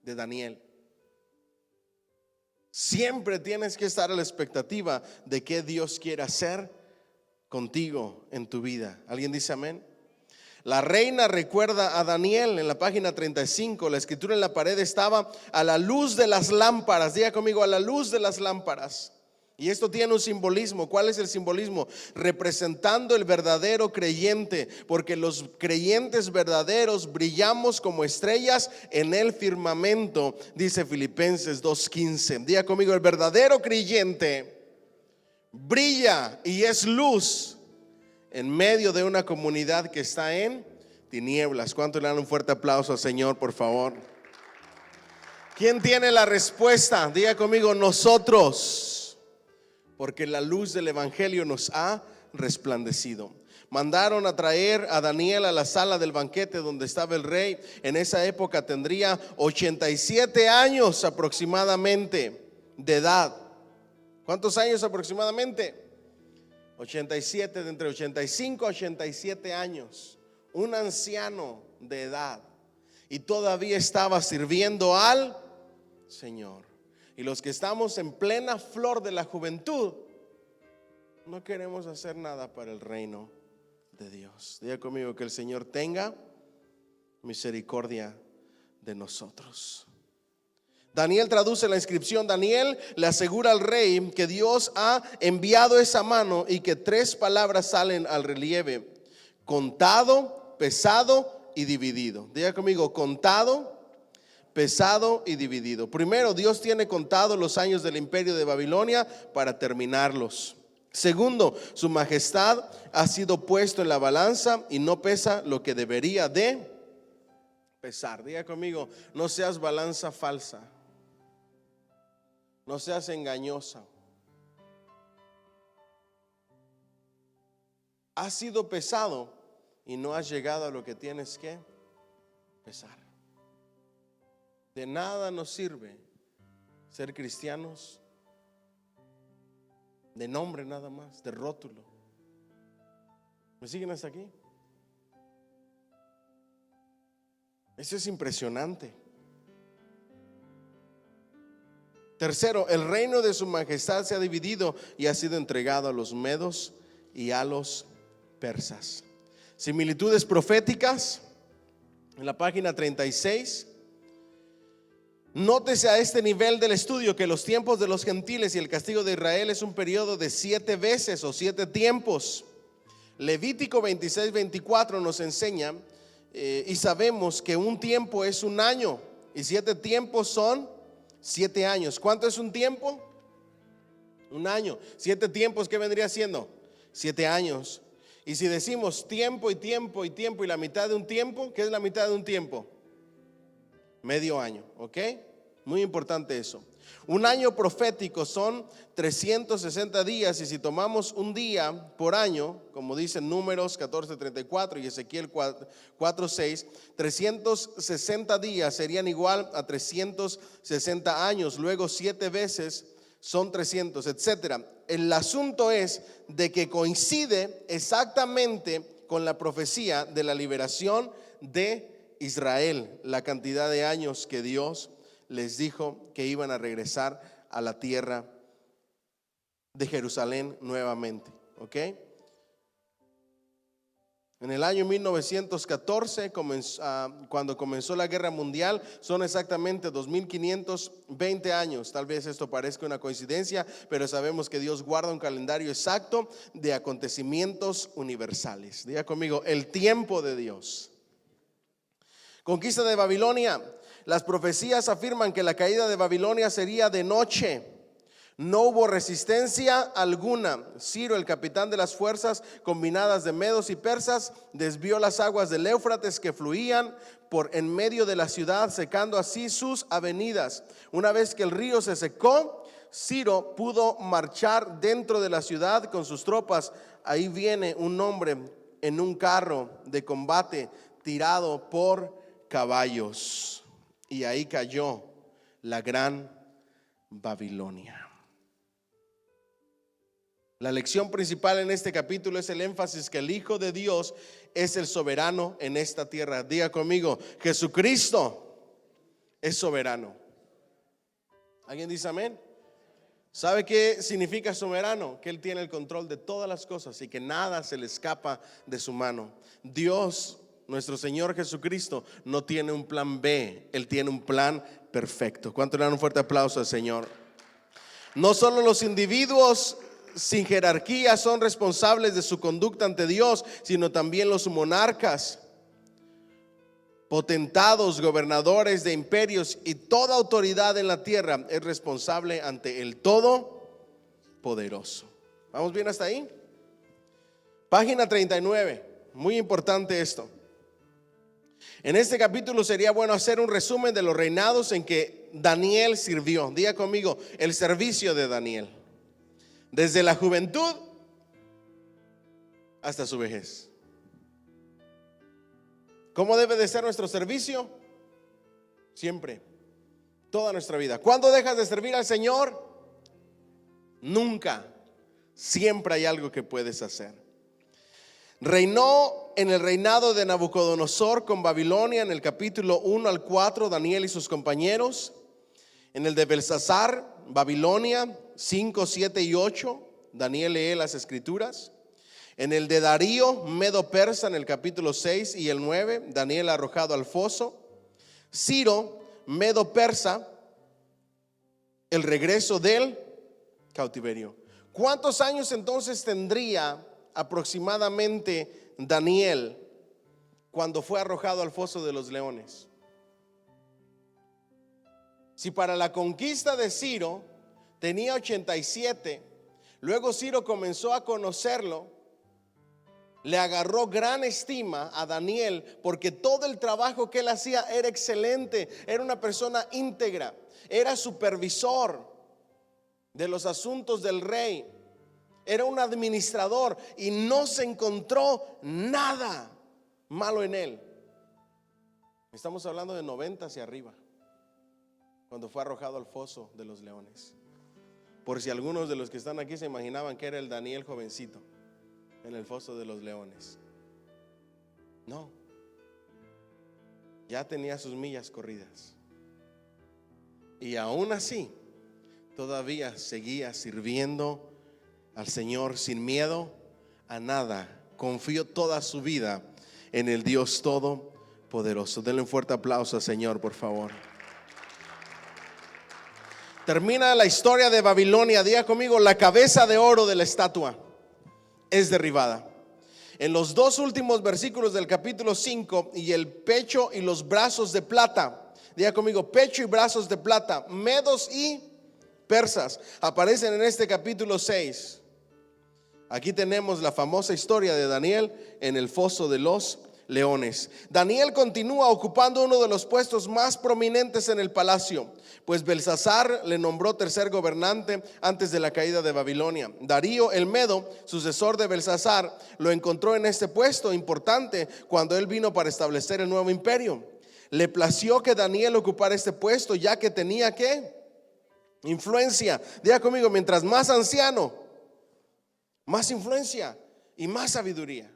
de Daniel. Siempre tienes que estar a la expectativa de qué Dios quiere hacer contigo en tu vida. ¿Alguien dice amén? La reina recuerda a Daniel en la página 35. La escritura en la pared estaba a la luz de las lámparas. Diga conmigo, a la luz de las lámparas. Y esto tiene un simbolismo. ¿Cuál es el simbolismo? Representando el verdadero creyente, porque los creyentes verdaderos brillamos como estrellas en el firmamento, dice Filipenses 2:15. Diga conmigo, el verdadero creyente brilla y es luz en medio de una comunidad que está en tinieblas. ¿Cuánto le dan un fuerte aplauso al Señor, por favor? ¿Quién tiene la respuesta? Diga conmigo, nosotros. Porque la luz del evangelio nos ha resplandecido. Mandaron a traer a Daniel a la sala del banquete donde estaba el rey. En esa época tendría 87 años aproximadamente de edad. ¿Cuántos años aproximadamente? 87, de entre 85 a 87 años. Un anciano de edad. Y todavía estaba sirviendo al Señor. Y los que estamos en plena flor de la juventud, no queremos hacer nada para el reino de Dios. Diga conmigo, que el Señor tenga misericordia de nosotros. Daniel traduce la inscripción. Daniel le asegura al rey que Dios ha enviado esa mano y que 3 palabras salen al relieve: contado, pesado y dividido. Diga conmigo, contado, pesado y dividido. Primero, Dios tiene contado los años del imperio de Babilonia para terminarlos. Segundo, su majestad ha sido puesto en la balanza y no pesa lo que debería de pesar. Diga conmigo, no seas balanza falsa, no seas engañosa. Has sido pesado y no has llegado a lo que tienes que pesar. De nada nos sirve ser cristianos de nombre nada más, de rótulo. ¿Me siguen hasta aquí? Eso es impresionante. Tercero, el reino de su majestad se ha dividido y ha sido entregado a los medos y a los persas. Similitudes proféticas en la página 36. Nótese a este nivel del estudio que los tiempos de los gentiles y el castigo de Israel es un periodo de 7 veces o 7 tiempos. Levítico 26:24 nos enseña y sabemos que un tiempo es un año y 7 tiempos son 7 años. ¿Cuánto es un tiempo? Un año. 7 tiempos, ¿qué vendría siendo? 7 años. Y si decimos tiempo y tiempo y tiempo y la mitad de un tiempo, ¿qué es la mitad de un tiempo? Medio año, ¿ok? Muy importante eso. Un año profético son 360 días y si tomamos un día por año, como dicen Números 14:34 y Ezequiel 4:6, 360 días serían igual a 360 años. Luego 7 veces son 300, etcétera. El asunto es de que coincide exactamente con la profecía de la liberación de Israel la cantidad de años que Dios les dijo que iban a regresar a la tierra de Jerusalén nuevamente. ¿Ok? En el año 1914, cuando comenzó la guerra mundial, son exactamente 2520 años. Tal vez esto parezca una coincidencia, pero sabemos que Dios guarda un calendario exacto de acontecimientos universales. Diga conmigo, el tiempo de Dios. Conquista de Babilonia. Las profecías afirman que la caída de Babilonia sería de noche. No hubo resistencia alguna. Ciro, el capitán de las fuerzas combinadas de medos y persas, desvió las aguas del Éufrates que fluían por en medio de la ciudad, secando así sus avenidas. Una vez que el río se secó, Ciro pudo marchar dentro de la ciudad con sus tropas. Ahí viene un hombre en un carro de combate tirado por caballos. Y ahí cayó la gran Babilonia. La lección principal en este capítulo es el énfasis que el Hijo de Dios es el soberano en esta tierra. Diga conmigo, Jesucristo es soberano. ¿Alguien dice amén? ¿Sabe qué significa soberano? Que Él tiene el control de todas las cosas y que nada se le escapa de su mano. Dios, nuestro Señor Jesucristo, no tiene un plan B, Él tiene un plan perfecto. ¿Cuánto le dan un fuerte aplauso al Señor? No solo los individuos sin jerarquía son responsables de su conducta ante Dios, sino también los monarcas, potentados, gobernadores de imperios y toda autoridad en la tierra es responsable ante el Todopoderoso. ¿Vamos bien hasta ahí? Página 39, muy importante esto. En este capítulo sería bueno hacer un resumen de los reinados en que Daniel sirvió. Diga conmigo, el servicio de Daniel. Desde la juventud hasta su vejez. ¿Cómo debe de ser nuestro servicio? Siempre, toda nuestra vida. ¿Cuándo dejas de servir al Señor? Nunca. Siempre hay algo que puedes hacer. Reinó en el reinado de Nabucodonosor con Babilonia en el capítulo 1 al 4, Daniel y sus compañeros. En el de Belsasar, Babilonia 5, 7 y 8, Daniel lee las escrituras. En el de Darío, Medo Persa, en el capítulo 6 y el 9, Daniel arrojado al foso. Ciro, Medo Persa, el regreso del cautiverio. ¿Cuántos años entonces tendría aproximadamente Daniel cuando fue arrojado al foso de los leones? Si para la conquista de Ciro tenía 87, luego Ciro comenzó a conocerlo, le agarró gran estima a Daniel porque todo el trabajo que él hacía era excelente, era una persona íntegra, era supervisor de los asuntos del rey, era un administrador y no se encontró nada malo en él. Estamos hablando de 90 hacia arriba, cuando fue arrojado al foso de los leones. Por si algunos de los que están aquí se imaginaban que era el Daniel jovencito en el foso de los leones. No, ya tenía sus millas corridas. Y aún así, todavía seguía sirviendo al Señor sin miedo a nada. Confió toda su vida en el Dios Todopoderoso. Denle un fuerte aplauso al Señor, por favor. Termina la historia de Babilonia. Diga conmigo, la cabeza de oro de la estatua es derribada. En los dos últimos versículos del capítulo 5, y el pecho y los brazos de plata. Diga conmigo, pecho y brazos de plata, medos y persas, aparecen en este capítulo 6. Aquí tenemos la famosa historia de Daniel en el foso de los leones. Daniel continúa ocupando uno de los puestos más prominentes en el palacio, pues Belsasar le nombró tercer gobernante antes de la caída de Babilonia. Darío el Medo, sucesor de Belsasar, lo encontró en este puesto importante cuando él vino para establecer el nuevo imperio. Le plació que Daniel ocupara este puesto, ya que tenía ¿qué? Influencia. Diga conmigo, mientras más anciano, más influencia y más sabiduría.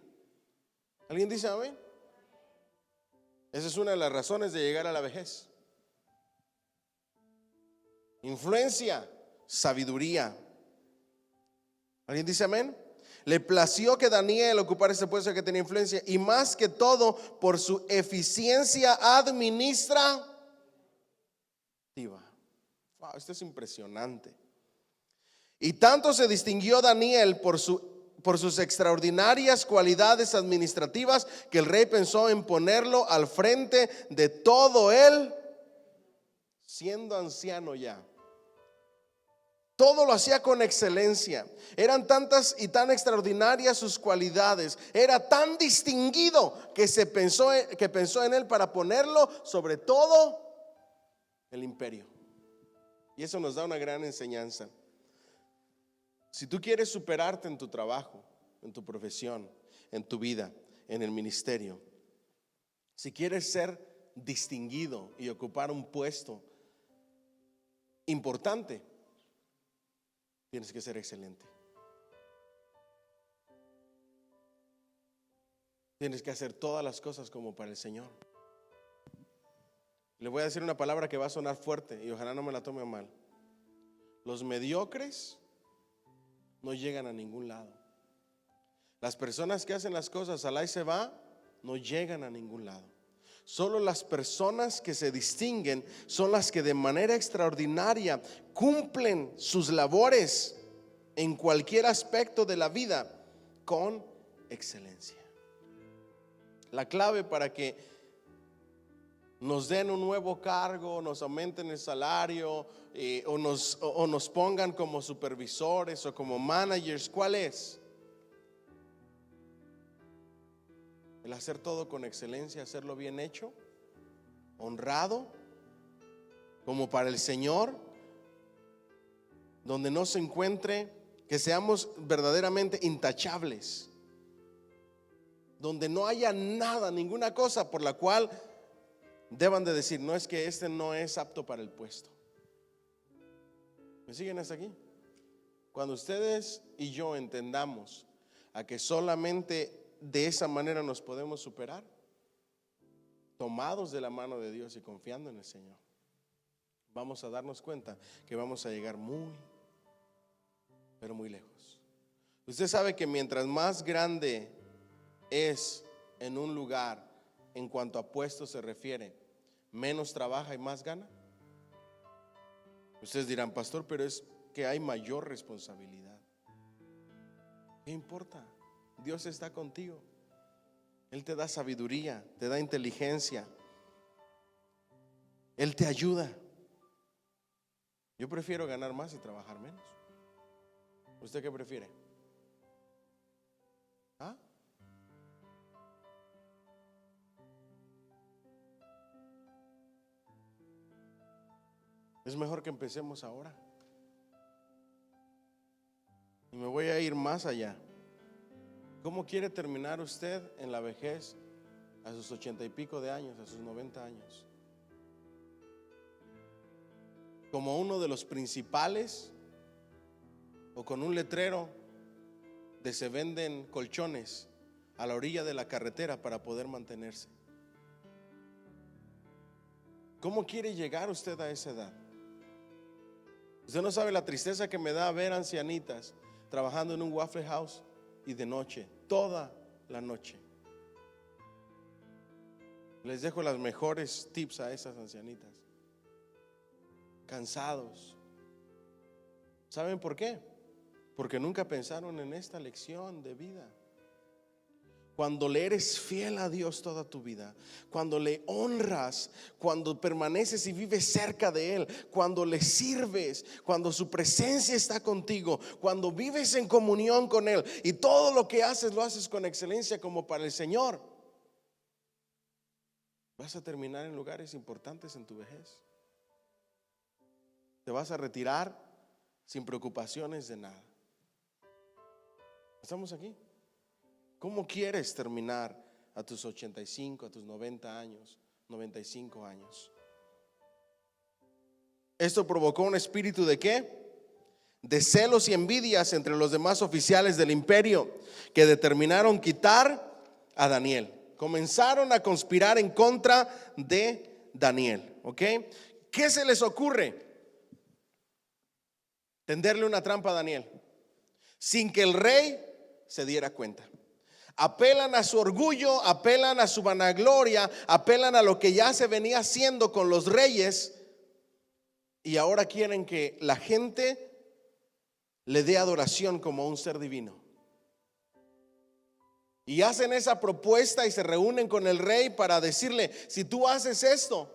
¿Alguien dice amén? Esa es una de las razones de llegar a la vejez. Influencia, sabiduría. ¿Alguien dice amén? Le plació que Daniel ocupara ese puesto que tenía influencia, y más que todo por su eficiencia administrativa. Wow, esto es impresionante. Y tanto se distinguió Daniel por sus extraordinarias cualidades administrativas, que el rey pensó en ponerlo al frente de todo él, siendo anciano ya. Todo lo hacía con excelencia. Eran tantas y tan extraordinarias sus cualidades. Era tan distinguido que pensó en él para ponerlo sobre todo el imperio. Y eso nos da una gran enseñanza. Si tú quieres superarte en tu trabajo, en tu profesión, en tu vida, en el ministerio, si quieres ser distinguido y ocupar un puesto importante, tienes que ser excelente. Tienes que hacer todas las cosas como para el Señor. Le voy a decir una palabra que va a sonar fuerte y ojalá no me la tome mal. Los mediocres no llegan a ningún lado. Las personas que hacen las cosas al ahí se va, no llegan a ningún lado. Solo las personas que se distinguen son las que de manera extraordinaria cumplen sus labores en cualquier aspecto de la vida con excelencia. La clave para que nos den un nuevo cargo, nos aumenten el salario, o nos pongan como supervisores o como managers, ¿cuál es? El hacer todo con excelencia, hacerlo bien hecho, honrado, como para el Señor, donde no se encuentre, que seamos verdaderamente intachables, donde no haya nada, ninguna cosa por la cual deban de decir, no, es que este no es apto para el puesto. ¿Me siguen hasta aquí? Cuando ustedes y yo entendamos a que solamente de esa manera nos podemos superar, tomados de la mano de Dios y confiando en el Señor, vamos a darnos cuenta que vamos a llegar muy, pero muy lejos. Usted sabe que mientras más grande es en un lugar en cuanto a puestos se refiere, menos trabaja y más gana. Ustedes dirán, pastor, pero es que hay mayor responsabilidad. ¿Qué importa? Dios está contigo. Él te da sabiduría, te da inteligencia. Él te ayuda. Yo prefiero ganar más y trabajar menos. ¿Usted qué prefiere? ¿Ah? Es mejor que empecemos ahora. Y me voy a ir más allá. ¿Cómo quiere terminar usted en la vejez a sus 80 y pico de años, a sus 90 años? ¿Como uno de los principales o con un letrero de se venden colchones a la orilla de la carretera para poder mantenerse? ¿Cómo quiere llegar usted a esa edad? Usted no sabe la tristeza que me da ver ancianitas trabajando en un Waffle House y de noche, toda la noche. Les dejo las mejores tips a esas ancianitas. Cansados. ¿Saben por qué? Porque nunca pensaron en esta lección de vida. Cuando le eres fiel a Dios toda tu vida, cuando le honras, cuando permaneces y vives cerca de Él, cuando le sirves, cuando su presencia está contigo, cuando vives en comunión con Él y todo lo que haces lo haces con excelencia como para el Señor, vas a terminar en lugares importantes en tu vejez. Te vas a retirar sin preocupaciones de nada. ¿Estamos aquí? ¿Cómo quieres terminar a tus 85, a tus 90 años, 95 años? Esto provocó un espíritu ¿de qué? De celos y envidias entre los demás oficiales del imperio, que determinaron quitar a Daniel. comenzaron a conspirar en contra de Daniel. ¿Ok? ¿Qué se les ocurre? Tenderle una trampa a Daniel sin que el rey se diera cuenta. Apelan a su orgullo, apelan a su vanagloria, apelan a lo que ya se venía haciendo con los reyes, y ahora quieren que la gente le dé adoración como a un ser divino. Y hacen esa propuesta y se reúnen con el rey para decirle: si tú haces esto,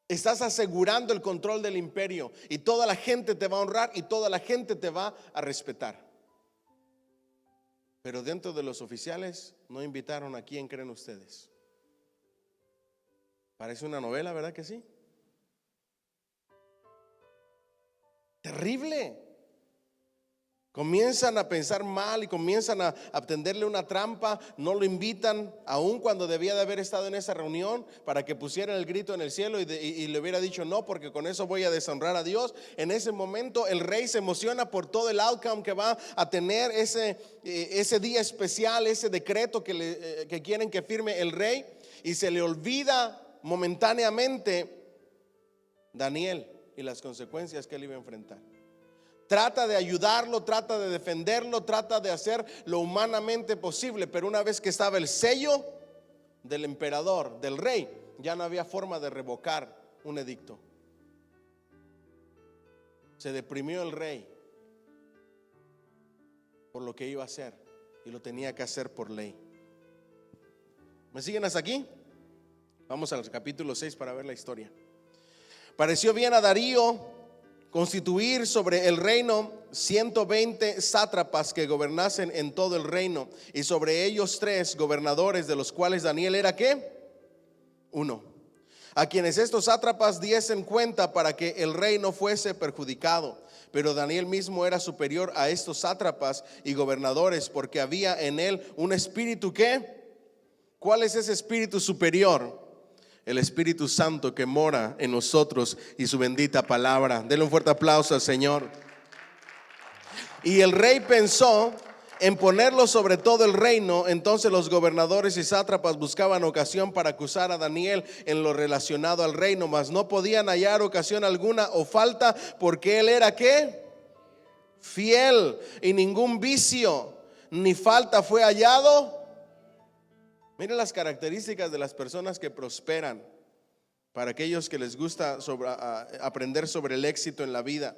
estás asegurando el control del imperio y toda la gente te va a honrar y toda la gente te va a respetar. Pero dentro de los oficiales no invitaron a quién creen ustedes. Parece una novela, ¿verdad que sí? Terrible. Comienzan a pensar mal y comienzan a tenderle una trampa. No lo invitan, aun cuando debía de haber estado en esa reunión, para que pusieran el grito en el cielo y le hubiera dicho no, porque con eso voy a deshonrar a Dios. En ese momento el rey se emociona por todo el outcome que va a tener ese día especial, ese decreto que quieren que firme el rey, y se le olvida momentáneamente Daniel y las consecuencias que él iba a enfrentar. Trata de ayudarlo, trata de defenderlo, trata de hacer lo humanamente posible, pero una vez que estaba el sello del emperador, del rey, ya no había forma de revocar un edicto. Se deprimió el rey por lo que iba a hacer, y lo tenía que hacer por ley. ¿Me siguen hasta aquí? Vamos al capítulo 6 para ver la historia. Pareció bien a Darío constituir sobre el reino 120 sátrapas que gobernasen en todo el reino, y sobre ellos 3 gobernadores, de los cuales Daniel era ¿qué? Uno. A quienes estos sátrapas diesen cuenta para que el rey no fuese perjudicado. Pero Daniel mismo era superior a estos sátrapas y gobernadores, porque había en él un espíritu ¿qué? ¿Cuál es ese espíritu superior? El Espíritu Santo que mora en nosotros y su bendita palabra. Denle un fuerte aplauso al Señor. Y el rey pensó en ponerlo sobre todo el reino. Entonces los gobernadores y sátrapas buscaban ocasión para acusar a Daniel en lo relacionado al reino, mas no podían hallar ocasión alguna o falta, porque él era ¿qué? Fiel, y ningún vicio ni falta fue hallado. Miren las características de las personas que prosperan, para aquellos que les gusta aprender sobre el éxito en la vida.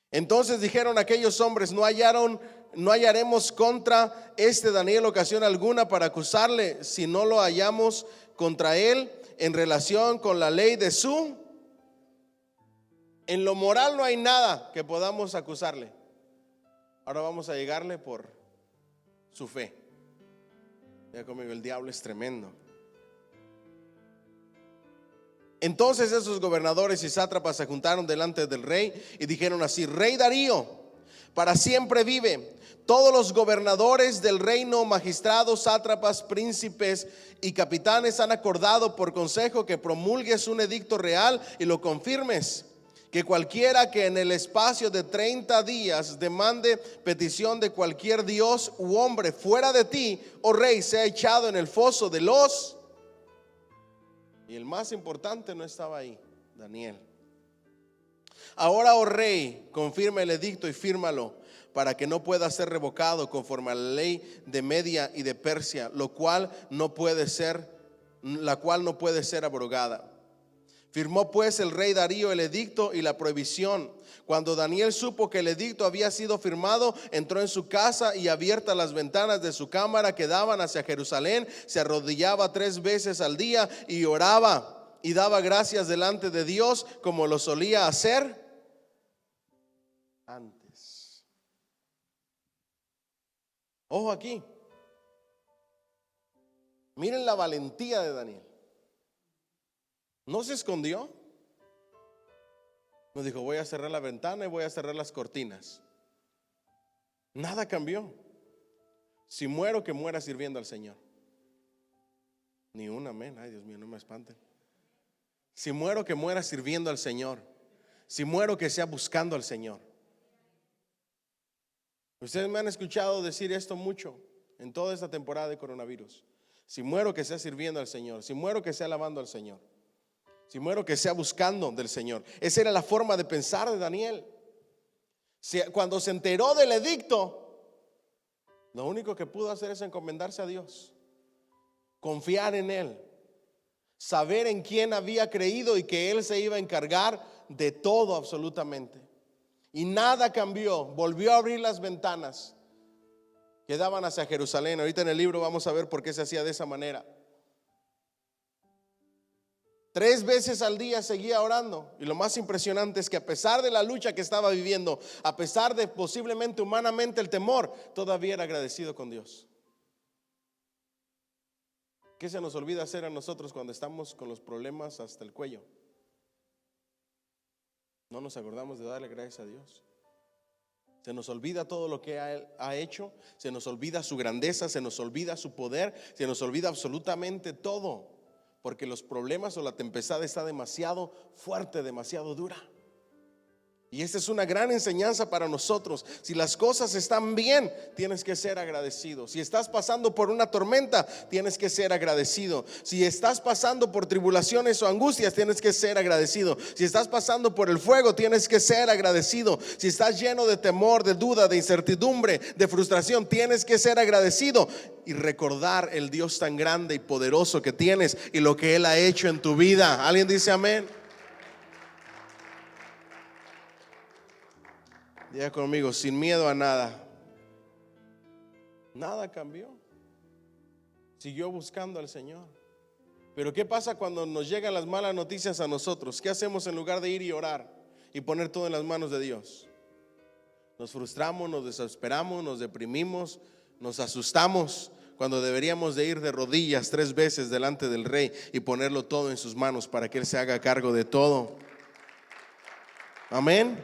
Entonces dijeron aquellos hombres: no hallaremos contra este Daniel ocasión alguna para acusarle, si no lo hallamos contra él en relación con la ley de su. En lo moral no hay nada que podamos acusarle. Ahora vamos a llegarle por su fe. Ya conmigo, el diablo es tremendo. Entonces esos gobernadores y sátrapas se juntaron delante del rey y dijeron así: Rey Darío, para siempre vive. Todos los gobernadores del reino, magistrados, sátrapas, príncipes y capitanes han acordado por consejo que promulgues un edicto real y lo confirmes, que cualquiera que en el espacio de 30 días demande petición de cualquier dios u hombre fuera de ti, oh rey, sea echado en el foso de los. Y el más importante no estaba ahí, Daniel. Ahora, oh rey, confirma el edicto y fírmalo, para que no pueda ser revocado conforme a la ley de Media y de Persia, la cual no puede ser abrogada. Firmó pues el rey Darío el edicto y la prohibición. Cuando Daniel supo que el edicto había sido firmado, entró en su casa, y abiertas las ventanas de su cámara que daban hacia Jerusalén, se arrodillaba 3 veces al día y oraba y daba gracias delante de Dios, como lo solía hacer antes. Ojo aquí. Miren la valentía de Daniel. No se escondió. No dijo: voy a cerrar la ventana y voy a cerrar las cortinas. Nada cambió. Si muero, que muera sirviendo al Señor. Ni un amén. Ay, Dios mío, no me espanten. Si muero, que muera sirviendo al Señor. Si muero, que sea buscando al Señor. Ustedes me han escuchado decir esto mucho. en toda esta temporada de coronavirus. Si muero, que sea sirviendo al Señor. Si muero, que sea alabando al Señor. Si muero, que sea buscando del Señor. Esa era la forma de pensar de Daniel. Cuando se enteró del edicto, lo único que pudo hacer es encomendarse a Dios, confiar en Él, saber en quién había creído y que Él se iba a encargar de todo absolutamente. Y nada cambió. Volvió a abrir las ventanas que daban hacia Jerusalén. Ahorita en el libro vamos a ver por qué se hacía de esa manera. 3 veces al día seguía orando. Y lo más impresionante es que a pesar de la lucha que estaba viviendo, a pesar de posiblemente humanamente el temor, todavía era agradecido con Dios. ¿Qué se nos olvida hacer a nosotros cuando estamos con los problemas hasta el cuello? No nos acordamos de darle gracias a Dios. Se nos olvida todo lo que Él ha hecho. Se nos olvida su grandeza. Se nos olvida su poder. Se nos olvida absolutamente todo, porque los problemas o la tempestad está demasiado fuerte, demasiado dura. Y esta es una gran enseñanza para nosotros. Si las cosas están bien, tienes que ser agradecido. Si estás pasando por una tormenta, tienes que ser agradecido. Si estás pasando por tribulaciones o angustias, tienes que ser agradecido. Si estás pasando por el fuego, tienes que ser agradecido. Si estás lleno de temor, de duda, de incertidumbre, de frustración, tienes que ser agradecido y recordar el Dios tan grande y poderoso que tienes y lo que Él ha hecho en tu vida. ¿Alguien dice amén? Diga conmigo, sin miedo a nada. Nada cambió. Siguió buscando al Señor. Pero ¿qué pasa cuando nos llegan las malas noticias a nosotros? ¿Qué hacemos en lugar de ir y orar y poner todo en las manos de Dios? Nos frustramos, nos desesperamos, nos deprimimos, nos asustamos, cuando deberíamos de ir de rodillas 3 veces delante del Rey y ponerlo todo en sus manos para que Él se haga cargo de todo. Amén.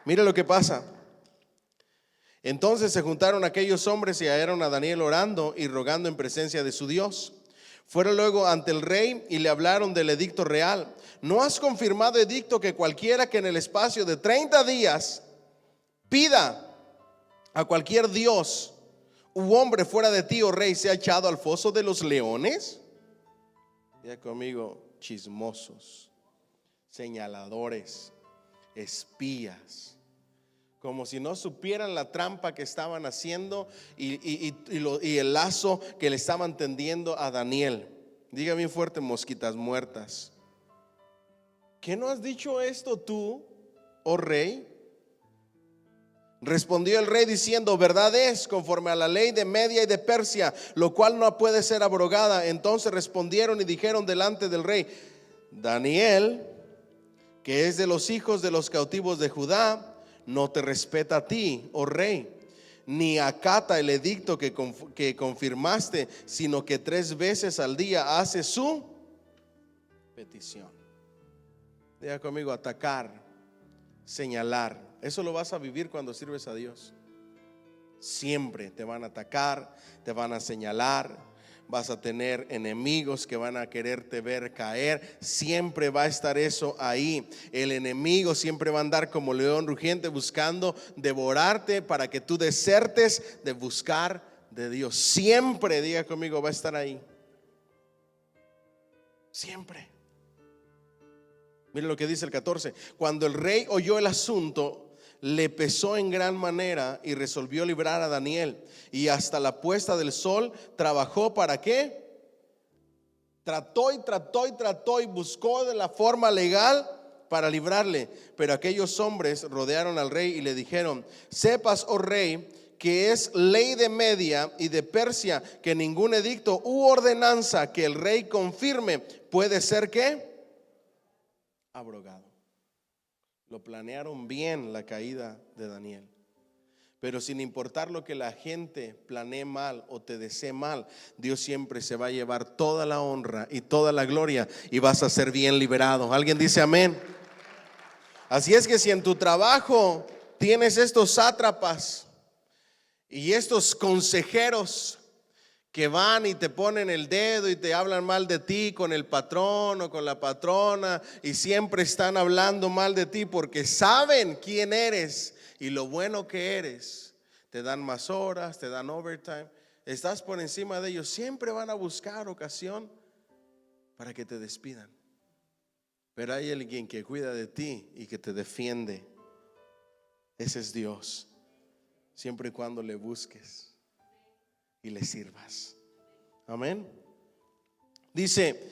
Mira lo que pasa. Entonces se juntaron aquellos hombres y hallaron a Daniel orando y rogando en presencia de su Dios. Fueron luego ante el rey y le hablaron del edicto real. ¿No has confirmado edicto que cualquiera que en el espacio de 30 días pida a cualquier dios u hombre fuera de ti, oh rey, sea echado al foso de los leones? Diga conmigo, chismosos, señaladores, espías, como si no supieran la trampa que estaban haciendo y el lazo que le estaban tendiendo a Daniel. Diga bien fuerte, mosquitas muertas. ¿Qué no has dicho esto tú, oh rey? Respondió el rey diciendo: verdad es, conforme a la ley de Media y de Persia, lo cual no puede ser abrogada. Entonces respondieron y dijeron delante del rey: Daniel, que es de los hijos de los cautivos de Judá, no te respeta a ti, oh rey, ni acata el edicto que confirmaste, sino que 3 veces al día hace su petición. Diga conmigo, atacar, señalar. Eso lo vas a vivir cuando sirves a Dios. Siempre te van a atacar, te van a señalar. Vas a tener enemigos que van a quererte ver caer. Siempre va a estar eso ahí. El enemigo siempre va a andar como león rugiente buscando devorarte para que tú desertes de buscar de Dios. Siempre, diga conmigo, va a estar ahí. Siempre. Mire lo que dice el 14. Cuando el rey oyó el asunto, le pesó en gran manera y resolvió librar a Daniel. Y hasta la puesta del sol trabajó. ¿Para qué? Trató y buscó de la forma legal para librarle. Pero aquellos hombres rodearon al rey y le dijeron: sepas, oh rey, que es ley de Media y de Persia que ningún edicto u ordenanza que el rey confirme puede ser ¿qué? Abrogado. Lo planearon bien la caída de Daniel. Pero sin importar lo que la gente planee mal o te desee mal, Dios siempre se va a llevar toda la honra y toda la gloria y vas a ser bien liberado. ¿Alguien dice amén? Así es que si en tu trabajo tienes estos sátrapas y estos consejeros que van y te ponen el dedo y te hablan mal de ti con el patrón o con la patrona, y siempre están hablando mal de ti porque saben quién eres y lo bueno que eres, te dan más horas, te dan overtime, estás por encima de ellos, siempre van a buscar ocasión para que te despidan. Pero hay alguien que cuida de ti y que te defiende. Ese es Dios, siempre y cuando le busques y le sirvas. Amén. Dice: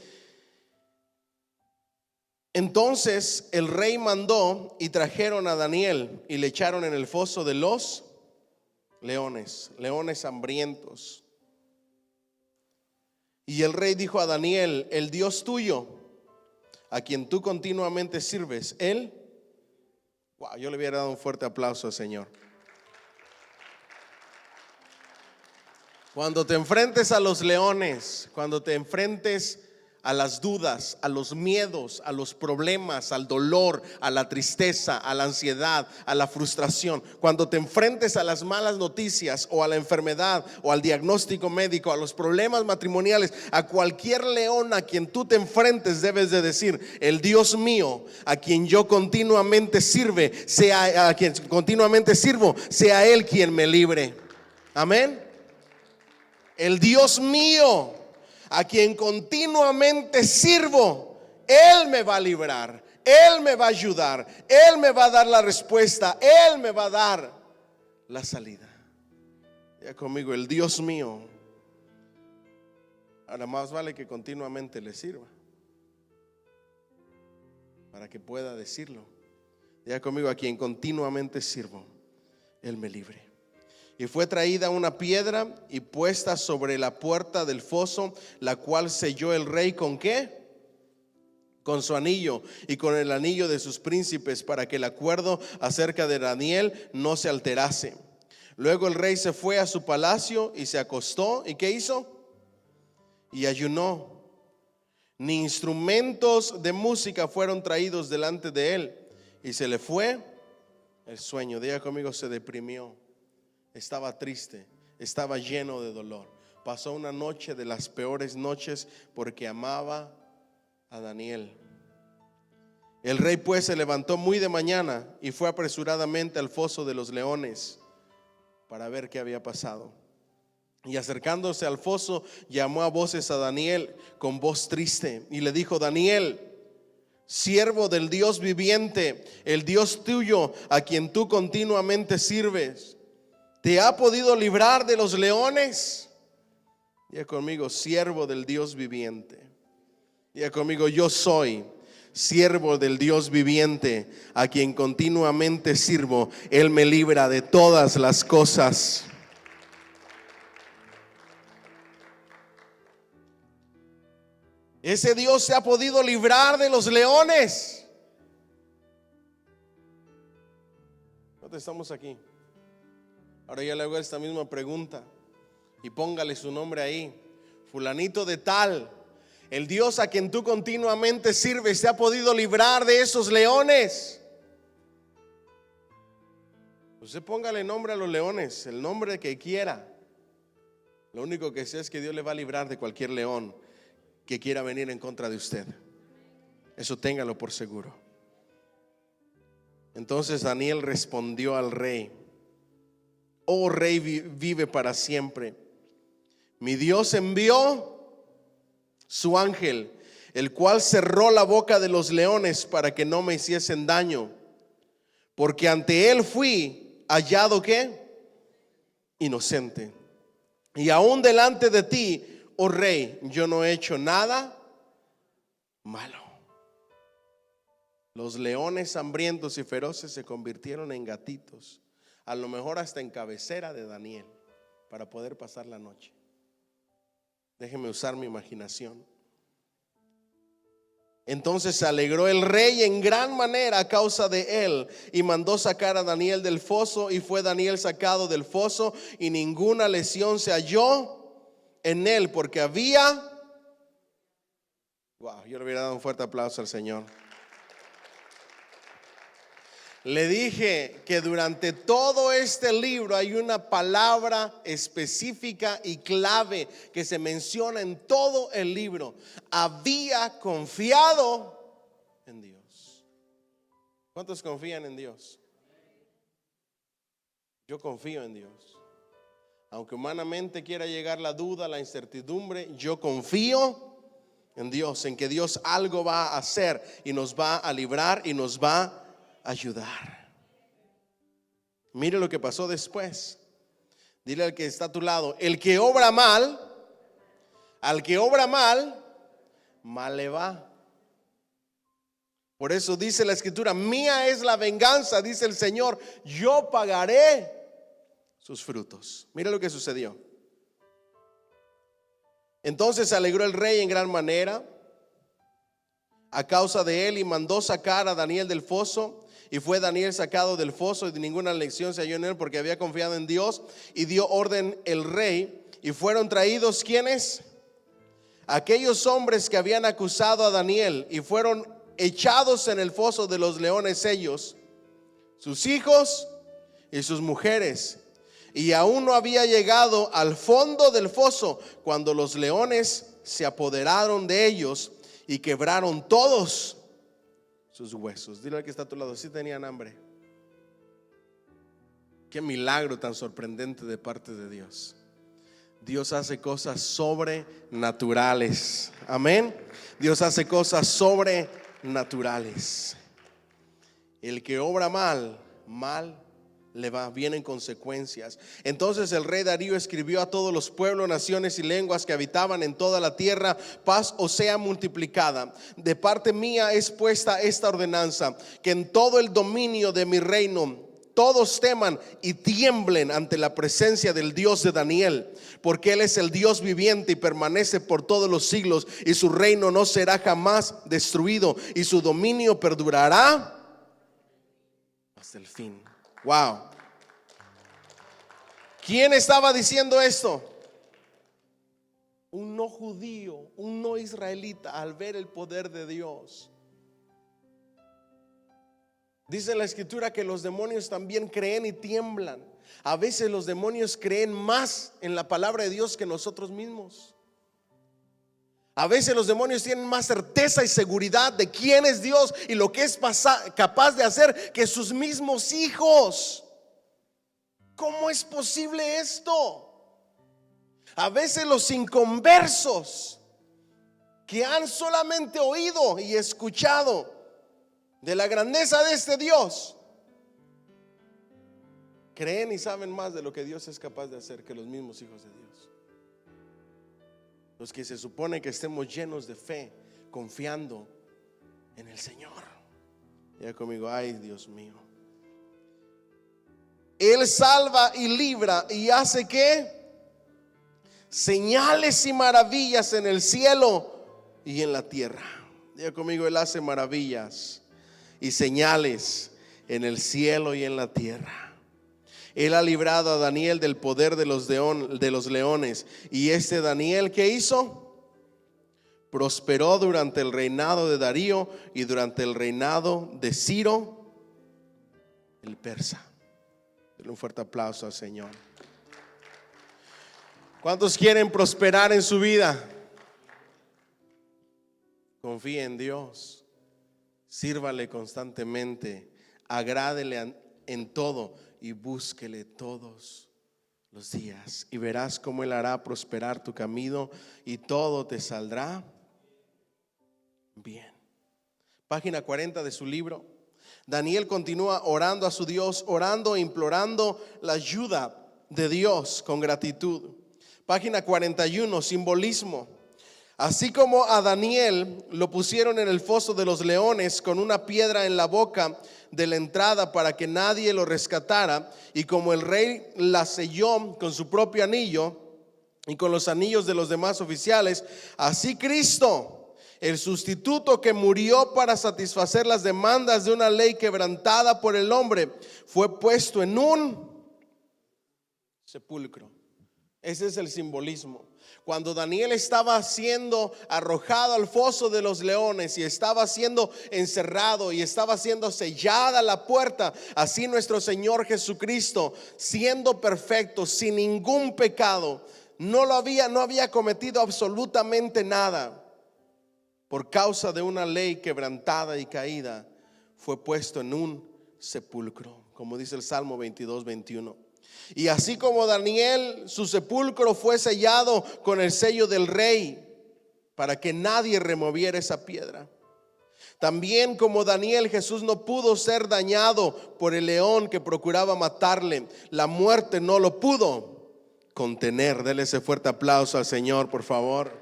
entonces el rey mandó y trajeron a Daniel y le echaron en el foso de los leones, leones hambrientos. Y el rey dijo a Daniel: el Dios tuyo, a quien tú continuamente sirves, él, wow, yo le hubiera dado un fuerte aplauso al Señor. Cuando te enfrentes a los leones, cuando te enfrentes a las dudas, a los miedos, a los problemas, al dolor, a la tristeza, a la ansiedad, a la frustración, cuando te enfrentes a las malas noticias o a la enfermedad o al diagnóstico médico, a los problemas matrimoniales, a cualquier león a quien tú te enfrentes, debes de decir: el Dios mío, a quien yo continuamente sirve, sea a quien continuamente sirvo, sea él quien me libre. Amén. El Dios mío, a quien continuamente sirvo, él me va a librar, él me va a ayudar, él me va a dar la respuesta, él me va a dar la salida. Ya conmigo: el Dios mío. Ahora, más vale que continuamente le sirva para que pueda decirlo. Ya conmigo: a quien continuamente sirvo, él me libre. Y fue traída una piedra y puesta sobre la puerta del foso, la cual selló el rey ¿con qué? Con su anillo y con el anillo de sus príncipes, para que el acuerdo acerca de Daniel no se alterase. Luego el rey se fue a su palacio y se acostó. ¿Y qué hizo? Y ayunó. Ni instrumentos de música fueron traídos delante de él, y se le fue el sueño. Diga conmigo: se deprimió. Estaba triste, estaba lleno de dolor. Pasó una noche de las peores noches porque amaba a Daniel. El rey pues se levantó muy de mañana y fue apresuradamente al foso de los leones para ver qué había pasado. Y acercándose al foso, llamó a voces a Daniel con voz triste y le dijo: Daniel, siervo del Dios viviente, el Dios tuyo, a quien tú continuamente sirves, ¿te ha podido librar de los leones? Diga conmigo: siervo del Dios viviente. Diga conmigo: yo soy siervo del Dios viviente, a quien continuamente sirvo. Él me libra de todas las cosas. Ese Dios se ha podido librar de los leones. ¿Dónde estamos aquí? Ahora ya le hago esta misma pregunta y póngale su nombre ahí: fulanito de tal, el Dios a quien tú continuamente sirves, ¿se ha podido librar de esos leones? Usted póngale nombre a los leones, el nombre que quiera. Lo único que sé es que Dios le va a librar de cualquier león que quiera venir en contra de usted. Eso téngalo por seguro. Entonces Daniel respondió al rey: oh rey, vive para siempre. Mi Dios envió su ángel, el cual cerró la boca de los leones para que no me hiciesen daño, porque ante él fui hallado ¿qué? Inocente. Y aún delante de ti, oh rey, yo no he hecho nada malo. Los leones hambrientos y feroces se convirtieron en gatitos, a lo mejor hasta en cabecera de Daniel, para poder pasar la noche. Déjeme usar mi imaginación. Entonces se alegró el rey en gran manera a causa de él, y mandó sacar a Daniel del foso. Y fue Daniel sacado del foso, y ninguna lesión se halló en él, porque había, wow, yo le hubiera dado un fuerte aplauso al Señor. Le dije que durante todo este libro hay una palabra específica y clave que se menciona en todo el libro: había confiado en Dios. ¿Cuántos confían en Dios? Yo confío en Dios. Aunque humanamente quiera llegar la duda, la incertidumbre, yo confío en Dios, en que Dios algo va a hacer y nos va a librar y nos va a ayudar. Mire lo que pasó después. Dile al que está a tu lado: el que obra mal, al que obra mal, mal le va. Por eso dice la Escritura: mía es la venganza, dice el Señor, yo pagaré sus frutos. Mira lo que sucedió. Entonces se alegró el rey en gran manera a causa de él, y mandó sacar a Daniel del foso. Y fue Daniel sacado del foso, y de ninguna lección se halló en él, porque había confiado en Dios. Y dio orden el rey, y fueron traídos ¿quiénes? Aquellos hombres que habían acusado a Daniel, y fueron echados en el foso de los leones ellos, sus hijos y sus mujeres. Y aún no había llegado al fondo del foso cuando los leones se apoderaron de ellos y quebraron todos sus huesos. Dile al que está a tu lado: sí tenían hambre. Qué milagro tan sorprendente de parte de Dios. Dios hace cosas sobrenaturales. Amén. Dios hace cosas sobrenaturales. El que obra mal, mal le va, vienen consecuencias. Entonces el rey Darío escribió a todos los pueblos, naciones y lenguas que habitaban en toda la tierra: paz os sea multiplicada. De parte mía es puesta esta ordenanza, que en todo el dominio de mi reino todos teman y tiemblen ante la presencia del Dios de Daniel, porque él es el Dios viviente y permanece por todos los siglos, y su reino no será jamás destruido, y su dominio perdurará hasta el fin. Wow. ¿Quién estaba diciendo esto? Un no judío, un no israelita, al ver el poder de Dios. Dice la Escritura que los demonios también creen y tiemblan. A veces los demonios creen más en la palabra de Dios que nosotros mismos. A veces los demonios tienen más certeza y seguridad de quién es Dios y lo que es capaz de hacer que sus mismos hijos. ¿Cómo es posible esto? A veces los inconversos, que han solamente oído y escuchado de la grandeza de este Dios, creen y saben más de lo que Dios es capaz de hacer que los mismos hijos de Dios. Los que se supone que estemos llenos de fe, confiando en el Señor. Ya conmigo: ay, Dios mío. Él salva y libra y hace ¿qué? Señales y maravillas en el cielo y en la tierra. Ya conmigo: Él hace maravillas y señales en el cielo y en la tierra. Él ha librado a Daniel del poder de los leones. Y este Daniel, ¿qué hizo? Prosperó durante el reinado de Darío y durante el reinado de Ciro el persa. Denle un fuerte aplauso al Señor. ¿Cuántos quieren prosperar en su vida? Confíe en Dios. Sírvale constantemente, agrádele en todo y búsquele todos los días, y verás cómo Él hará prosperar tu camino y todo te saldrá bien. Página 40 de su libro. Daniel continúa orando a su Dios, orando e implorando la ayuda de Dios con gratitud. Página 41, simbolismo. Así como a Daniel lo pusieron en el foso de los leones con una piedra en la boca de la entrada para que nadie lo rescatara, y como el rey la selló con su propio anillo y con los anillos de los demás oficiales, así Cristo, el sustituto que murió para satisfacer las demandas de una ley quebrantada por el hombre, fue puesto en un sepulcro. Ese es el simbolismo. Cuando Daniel estaba siendo arrojado al foso de los leones y estaba siendo encerrado y estaba siendo sellada la puerta, así nuestro Señor Jesucristo, siendo perfecto, sin ningún pecado, no había cometido absolutamente nada, por causa de una ley quebrantada y caída, fue puesto en un sepulcro, como dice el Salmo 22:21. Y así como Daniel, su sepulcro fue sellado con el sello del rey para que nadie removiera esa piedra. También como Daniel, Jesús no pudo ser dañado por el león que procuraba matarle. La muerte no lo pudo contener. Dele ese fuerte aplauso al Señor, por favor.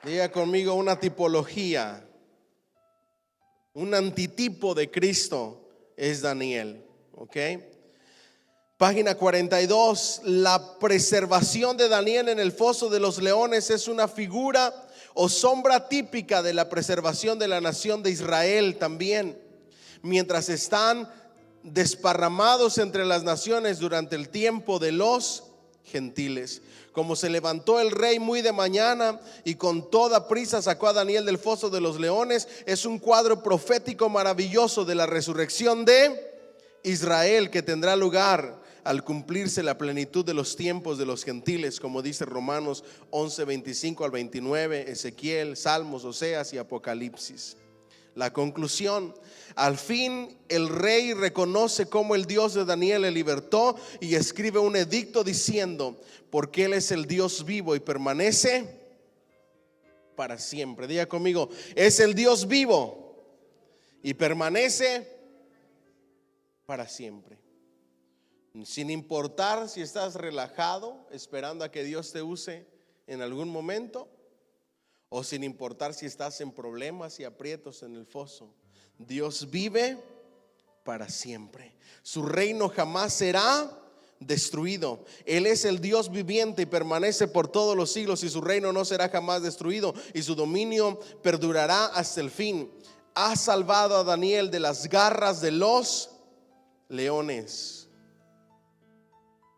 Diga conmigo: una tipología, un antitipo de Cristo es Daniel. ¿Ok? Página 42. La preservación de Daniel en el foso de los leones es una figura o sombra típica de la preservación de la nación de Israel también, mientras están desparramados entre las naciones durante el tiempo de los gentiles. Como se levantó el rey muy de mañana y con toda prisa sacó a Daniel del foso de los leones, es un cuadro profético maravilloso de la resurrección de Israel, que tendrá lugar al cumplirse la plenitud de los tiempos de los gentiles, como dice Romanos 11, 25 al 29, Ezequiel, Salmos, Oseas y Apocalipsis. La conclusión: al fin el rey reconoce cómo el Dios de Daniel le libertó y escribe un edicto diciendo: porque Él es el Dios vivo y permanece para siempre. Diga conmigo: es el Dios vivo y permanece para siempre. Sin importar si estás relajado esperando a que Dios te use en algún momento, o sin importar si estás en problemas y aprietos en el foso, Dios vive para siempre. Su reino jamás será destruido. Él es el Dios viviente y permanece por todos los siglos, y su reino no será jamás destruido, y su dominio perdurará hasta el fin. Ha salvado a Daniel de las garras de los leones.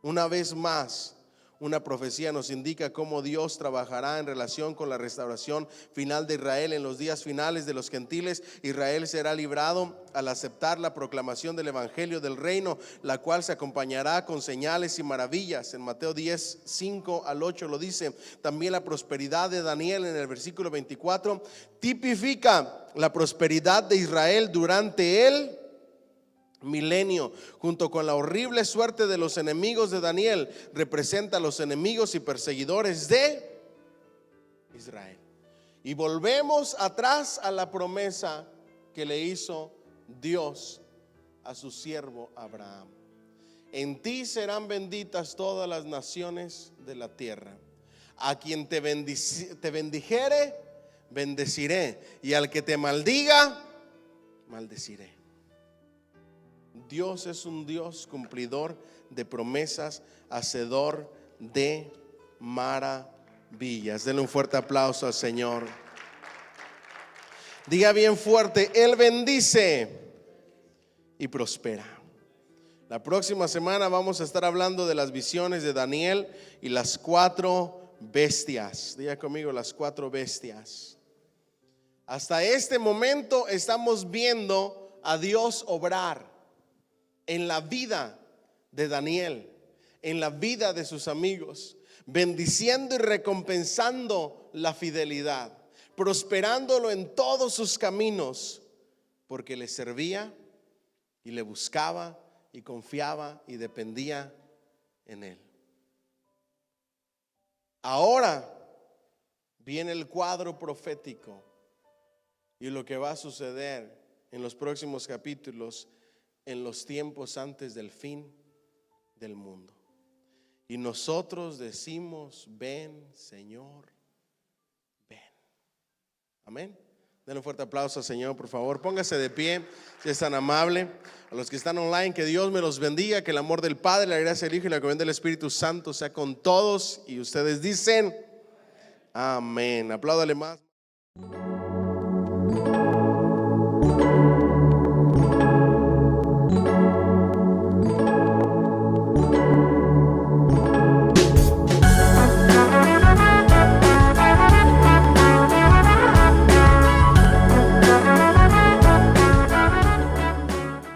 Una vez más, una profecía nos indica cómo Dios trabajará en relación con la restauración final de Israel. En los días finales de los gentiles, Israel será librado al aceptar la proclamación del evangelio del reino, la cual se acompañará con señales y maravillas. En Mateo 10, 5 al 8 lo dice. También la prosperidad de Daniel en el versículo 24 tipifica la prosperidad de Israel durante el milenio. Junto con la horrible suerte de los enemigos de Daniel, representa a los enemigos y perseguidores de Israel. Y volvemos atrás a la promesa que le hizo Dios a su siervo Abraham: en ti serán benditas todas las naciones de la tierra. A quien te bendijere, bendeciré, y al que te maldiga, maldeciré. Dios es un Dios cumplidor de promesas, hacedor de maravillas. Denle un fuerte aplauso al Señor. Diga bien fuerte: Él bendice y prospera. La próxima semana vamos a estar hablando de las visiones de Daniel y las 4 bestias. Diga conmigo: las 4 bestias. Hasta este momento estamos viendo a Dios obrar en la vida de Daniel, en la vida de sus amigos, bendiciendo y recompensando la fidelidad, prosperándolo en todos sus caminos, porque le servía y le buscaba y confiaba y dependía en él. Ahora viene el cuadro profético y lo que va a suceder en los próximos capítulos, en los tiempos antes del fin del mundo. Y nosotros decimos: ven, Señor, ven. Amén. Denle un fuerte aplauso al Señor, por favor. Póngase de pie, si es tan amable. A los que están online, que Dios me los bendiga, que el amor del Padre, la gracia del Hijo y la comunión del Espíritu Santo sea con todos. Y ustedes dicen: amén. Apláudale más.